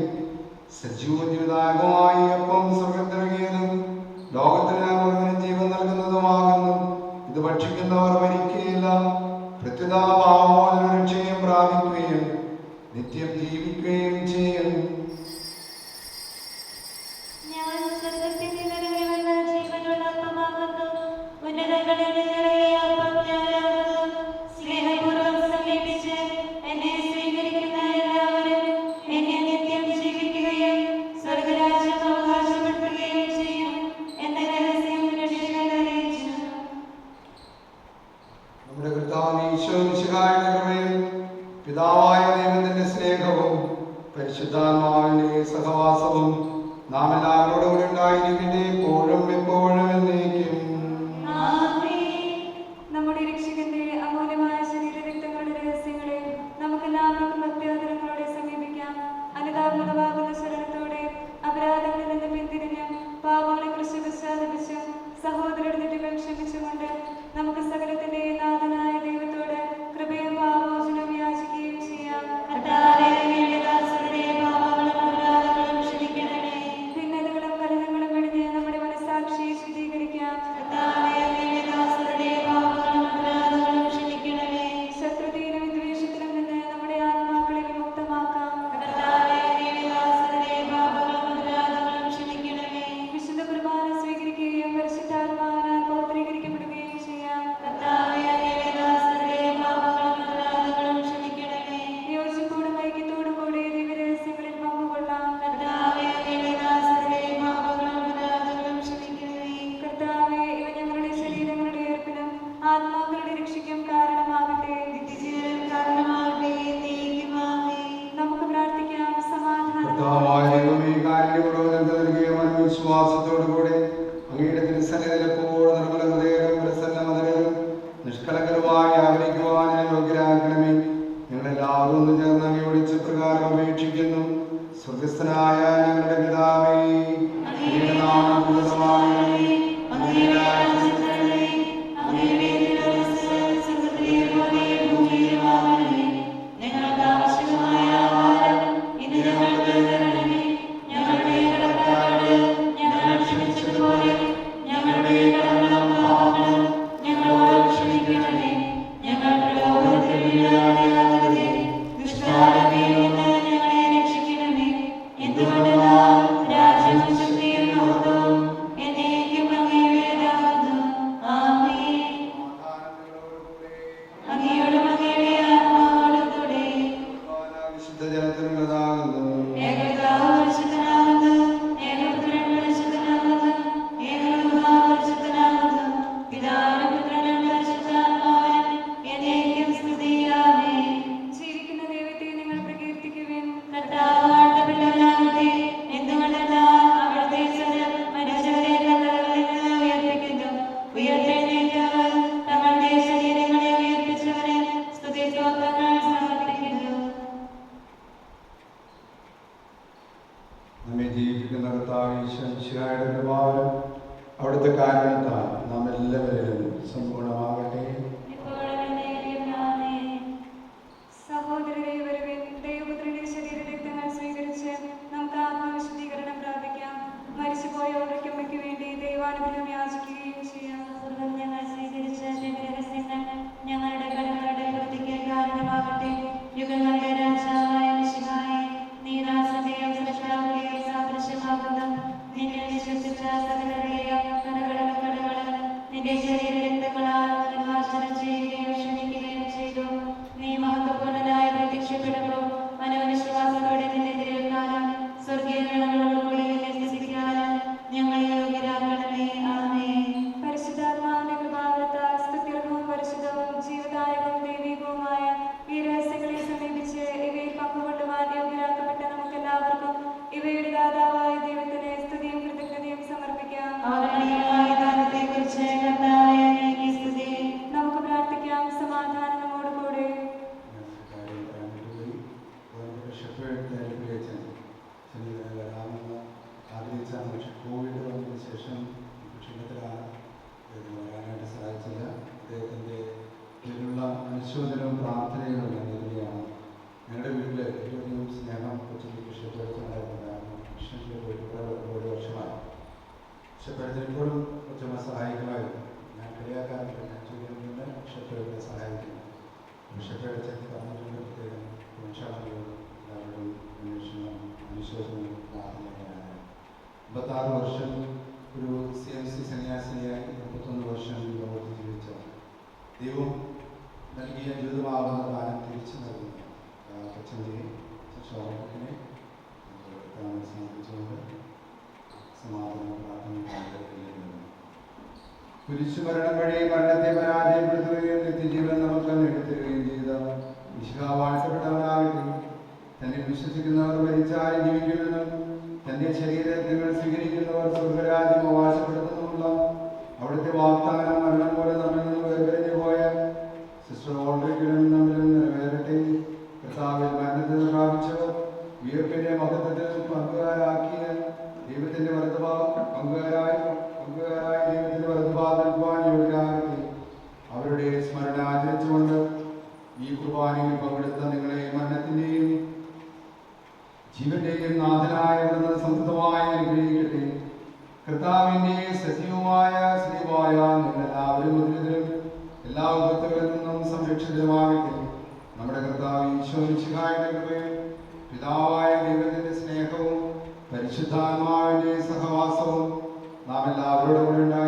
സജീവ ജീവിതായകമായി അപ്പം സ്വർഗത്തിറങ്ങിയതും ലോകത്തിന് മുഴുവനും ജീവൻ നൽകുന്നതുമാകുന്നു. ഇത് ഭക്ഷിക്കുന്നവർ മരിക്കുകയില്ല, പ്രത്യുത പാപമോചന രക്ഷയും പ്രാപിക്കുകയും നിത്യം ജീവിക്കുകയും ചെയ്യും. ഞാൻ സ്വർഗ്ഗത്തിൽ നിന്നിറങ്ങി വന്ന ജീവനുള്ള അപ്പമാകുന്നു. ഉന്നതങ്ങളിൽ നിന്നിറങ്ങിയ അപ്പം ഞാനാകുന്നു. സ്നേഹപൂർവ്വം സമീപിച്ച് എന്നെ സ്വീകരിക്കുന്ന എല്ലാവരും എന്നെ നിത്യം ജീവിക്കുകയും സ്വർഗരാജ്യം അവകാശപ്പെടുത്തുകയും ചെയ്യും എന്ന രഹസ്യം രക്ഷകൻ അറിയിച്ചു. പിതാവായ ദൈവത്തിന്റെ സ്നേഹവും പരിശുദ്ധാത്മാവിന്റെ സഹവാസവും നാം എല്ലാവരോടും കൂടെ ഉണ്ടായിരിക്കട്ടെ, എപ്പോഴും എപ്പോഴും എന്നേക്കും. നമ്മുടെ രക്ഷകന്റെ അമൂല്യമായ ശരീരരക്തങ്ങളുടെ രഹസ്യങ്ങളെ നമുക്കെല്ലാവർക്കും ഭക്തിയാദരങ്ങളോടെ സമീപിക്കാം. അനുതാപമാകുന്ന ശരണത്തോടെ അപരാധങ്ങളിൽ നിന്ന് പിന്തിരിഞ്ഞും പാപങ്ങളെ കുറിച്ച് പശ്ചാത്തപിച്ചും സഹോദരരുടെ തെറ്റുകൾ ക്ഷമിച്ചുകൊണ്ട് നമുക്ക് സകലത്തിന്റെ നാഥനായ ദൈവത്തോട് കൃപയും പാപമോചനവും യാചിക്കുകയും ചെയ്യാം. ഭിന്നതകളും കലഹങ്ങളും വെടിഞ്ഞ് നമ്മുടെ മനസ്സാക്ഷിയെ ശുദ്ധീകരിക്കാം. ശത്രുതയിലും വിദ്വേഷത്തിലും നിന്ന് നമ്മുടെ ആത്മാക്കളെ വിമുക്തമാക്കാം. വിശുദ്ധ കുർബാന സ്വീകരിക്കുകയും പരിശുദ്ധാത്മാവിനാൽ പൗത്രീകരിക്കപ്പെടുകയും ചെയ്യാം. യോജിപ്പോടും ഐക്യത്തോടും കൂടി ദിവ്യരഹസ്യങ്ങളിൽ പങ്കുകൊള്ളാം. കർത്താവേ, ഇവ ഞങ്ങളുടെ ശരീരങ്ങളുടെ ഉയർപ്പിനും ആത്മാക്കളുടെ രക്ഷയ്ക്കും കാരണമാകട്ടെ. നമുക്ക് പ്രാർത്ഥിക്കാം. കർത്താവായ ദൈവമേ, കാരുണ്യപൂർവ്വം ഞങ്ങൾക്ക് നൽകിയ മനോവിശ്വാസത്തോടുകൂടി അങ്ങയുടെ തിരുസന്നിധിയിൽ എപ്പോഴും നിർമ്മല ഹൃദയരും പ്രസന്നമതരും നിഷ്കളങ്കരുമായി ആഗ്രഹിക്കുവാൻ യോഗ്യരാക്കണമേ. ഞങ്ങളെല്ലാവരും ഒന്ന് ചേർന്ന് അങ്ങയോട് ഇച്ഛപ്രകാരം അപേക്ഷിക്കുന്നു. സ്വർഗസ്ഥനായ ഞങ്ങളുടെ പിതാവേ, അങ്ങയുടെ നാമം പൂജിതമാകണമേ. അങ്ങയുടെ രാജ്യം വരണമേ. അങ്ങയുടെ ഞങ്ങൾക്ക് ആവശ്യമായ ആഹാരം ഇന്ന് ഞങ്ങൾക്ക് തരണമേ. ഞങ്ങളുടെ കടക്കാരോട് ഞങ്ങൾ ക്ഷമിച്ചതുപോലെ ഞങ്ങളുടെ കടങ്ങളും പാപങ്ങളും ഞങ്ങളോട് ക്ഷമിക്കണമേ. ഞങ്ങൾ പ്രലോഭനത്തിൽ വീഴാതെയാകരുതേ, ദുഷ്ടാരൂപിയിൽ നിന്ന് ഞങ്ങളെ രക്ഷിക്കണമേ. എന്തുകൊണ്ടെന്നാൽ രാജ്യവും ശക്തിയും മഹത്വവും എന്നേക്കും അങ്ങയുടേതാകുന്നു. ആമേൻ. അങ്ങയോടും അങ്ങയുടെ ആത്മാവോടും കൂടെ വിശുദ്ധ ജലത്തിനുള്ളതാകുന്നു. ഏകപിതാവ് പരിശുദ്ധനാകുന്നു, ഏകപുത്രൻ പരിശുദ്ധനാകുന്നു, ഏകരൂഹാ പരിശുദ്ധനാകുന്നു. പിതാവിനും പുത്രനും പരിശുദ്ധാത്മാവിനും എന്നേക്കും സ്തുതി. ആമേൻ. ജീവിക്കുന്ന ദൈവത്തെ നിങ്ങൾ പ്രകീർത്തിക്കുവിൻ. കർത്താവ് വാഴ്ത്തപ്പെട്ടവനാകട്ടെ. എന്തുകൊണ്ടെന്നാൽ അവിടുത്തെ സ്വരം മരിച്ചവരെ കല്ലറകളിൽ നിന്ന് ഉയർപ്പിക്കുന്നു. ഉയർത്തെഴുന്നേറ്റവർ തങ്ങളുടെ ശരീരങ്ങളെ ഉയർപ്പിച്ചവന് സ്തുതിസ്തോത്രങ്ങൾ സമർപ്പിക്കുന്നു. നമ്മെ ജീവിപ്പിക്കുന്ന കർത്താവ് ഈശോയുടെ കൃപാവരം അവിടുത്തെ കാരണത്താൽ നാം എല്ലാവരിലും സമ്പൂർണ്ണമാകട്ടെ. ഇപ്പോഴും എന്നേക്കും. ആമേൻ. സഹോദരരെ, വരുവിൻ. ദൈവപുത്രന്റെ ശരീരരക്തങ്ങൾ സ്വീകരിച്ച് നമുക്ക് ആത്മവിശുദ്ധീകരണം പ്രാപിക്കാം. മരിച്ചുപോയവർക്ക് വേണ്ടി ദൈവാനുഗ്രഹം യാചിക്കുകയും ചെയ്യാം. സ്വർഗ്ഗം ഞങ്ങൾ സ്വീകരിച്ച ദിവ്യരഹസ്യങ്ങൾ ഞങ്ങളുടെ കടങ്ങളുടെ വൃത്തിക്ക് കാരണമാകട്ടെ. യുഗങ്ങളുടെ രാജാവായ മിശിഹായേ, നീ ദാസന്റെയും സൃഷ്ടാവിന്റെയും സാദൃശ്യമാകുന്നു. നിന്നിൽ വിശ്വസിച്ച സകലരെയും കരകളും കടകളും നിന്റെ ശരീരരക്തങ്ങളാൽ നിർമ്മാർജ്ജനം ചെയ്യുകയും ക്ഷമിക്കുകയും ചെയ്തു. നീ മഹത്വപൂർണ്ണനായ പ്രത്യക്ഷപ്പെടുമ്പോൾ മനോവിശ്വാസത്തോടെ നിന്നെ തിരക്കാനും സ്വർഗീയ ഗണങ്ങളോടുകൂടി നിന്നെ സ്തുതിക്കാനും ഞങ്ങളെ യോഗ്യരാക്കണമേ. ആമേൻ. പരിശുദ്ധാത്മാവിന്റെ കൃപാവരത്താൽ സ്തുത്യർഹവും പരിശുദ്ധവും ജീവദായകവും ദൈവികവുമായ ഈ രഹസ്യങ്ങളെ സമീപിച്ച് ഇവയിൽ പങ്കുകൊള്ളുവാൻ യോഗ്യരാക്കപ്പെട്ട നമുക്കെല്ലാവർക്കും ഇവയുടെ ദാതാവായ ദൈവത്തിന് സ്തുതിയും കൃതജ്ഞതയും സമർപ്പിക്കാം. അവരുടെ ദാനത്തെക്കുറിച്ച് കർത്താവേ, അങ്ങേക്ക് സ്തുതി. നമുക്ക് പ്രാർത്ഥിക്കാം. സമാധാനം നമ്മോടുകൂടെ. കോവിഡ് വന്നതിന് ശേഷം ക്ഷീണത്തിലാണ് വരാനായിട്ട് സാധിച്ചില്ല. അദ്ദേഹത്തിൻ്റെ ഇതിനുള്ള അനുശോചനവും പ്രാർത്ഥനയും നൽകുകയാണ്. ഞങ്ങളുടെ വീട്ടിൽ ഏറ്റവും സ്നേഹം കൊച്ചിൻ്റെ ഇഷ്ടപ്പെടുത്തുന്നുണ്ടായിരുന്നു. മിഷനിൽ പോയിട്ട് ഒരു വർഷമായി. ഇഷ്ടപ്പെടുത്തിയപ്പോഴും കൊച്ചമ്മ സഹായിക്കുമായിരുന്നു. ഞാൻ കളിയാക്കാറുണ്ട്. ഞാൻ ചോദിക്കുന്നുണ്ട് ഇഷ്ടപ്പെടുത്തിനെ സഹായിക്കുന്നു. ഇഷ്ടപ്പെടുത്തി പറഞ്ഞിട്ടുണ്ട്. പ്രത്യേകം എല്ലാവരും അന്വേഷണം അനുശോചനവും പ്രാർത്ഥനയാണ്. 56 വർഷം ഒരു CMC സന്യാസിനിയായി 31 വർഷം ലോകത്ത് ജീവിച്ച ദൈവം നൽകിയ ജീവിതമാകുന്ന ദാനം തിരിച്ചു നൽകുന്ന കൊച്ചൻ്റെ ശോഭത്തിനെ സമർപ്പിച്ചുകൊണ്ട് സമാധാന പ്രാർത്ഥന. കുരിശുമരണം വഴി മരണത്തെ പരാജയപ്പെടുത്തുകയും നിത്യജീവൻ നമുക്ക് നേടിത്തരുകയും ചെയ്ത വിശുദ്ധ വാഴ്ത്തപ്പെട്ടവനായ വിശ്വസിക്കുന്നവർ മരിച്ചാലും ജീവിക്കുമെന്നും തന്റെ ശരീരത്തിൽ സ്വീകരിക്കുന്നവർ സ്വർഗരാജ്യം അവകാശപ്പെടുത്തുന്നുമുള്ള അവിടുത്തെ വാഗ്ദാനം മരണം പോലെ നമ്മിൽ നിന്ന് വേർപിരിഞ്ഞു പോയ സിസ്റ്റർ ഓൾറിക്കിലും നമ്മിലും നിറവേറട്ടെ. കർത്താവിൽ മരണത്തിൽ പ്രാപിച്ചവർ ഉയർപ്പിന്റെ മഹത്വത്തിൽ പങ്കുകാരാക്കിയ ദൈവത്തിന്റെ പങ്കുകാരായ ദൈവത്തിന്റെ വലതുഭാഗം നിൽക്കുവാൻ യോഗ്യരാകട്ടെ. അവരുടെ സ്മരണ ആചരിച്ചുകൊണ്ട് ഈ കുർബാനയിൽ പങ്കെടുത്ത നിങ്ങളെ മരണത്തിന്റെയും ജീവന്റെയും നാഥനായ അവിടുന്ന് സമൃദ്ധമായി അനുഗ്രഹിക്കട്ടെ. കർത്താവിന്റെ സജീവമായ സ്നേഹമായ നിങ്ങളെല്ലാവരും മുദ്രിതരും എല്ലാ വിപത്തുകളിൽ നിന്നും സംരക്ഷിതരുമാകട്ടെ. നമ്മുടെ കർത്താവ് ഈശോമിശിഹായുടെ കൃപയും പിതാവായ ദൈവത്തിന്റെ സ്നേഹവും പരിശുദ്ധാത്മാവിന്റെ സഹവാസവും നാം എല്ലാവരോടും കൂടെ ഉണ്ടായി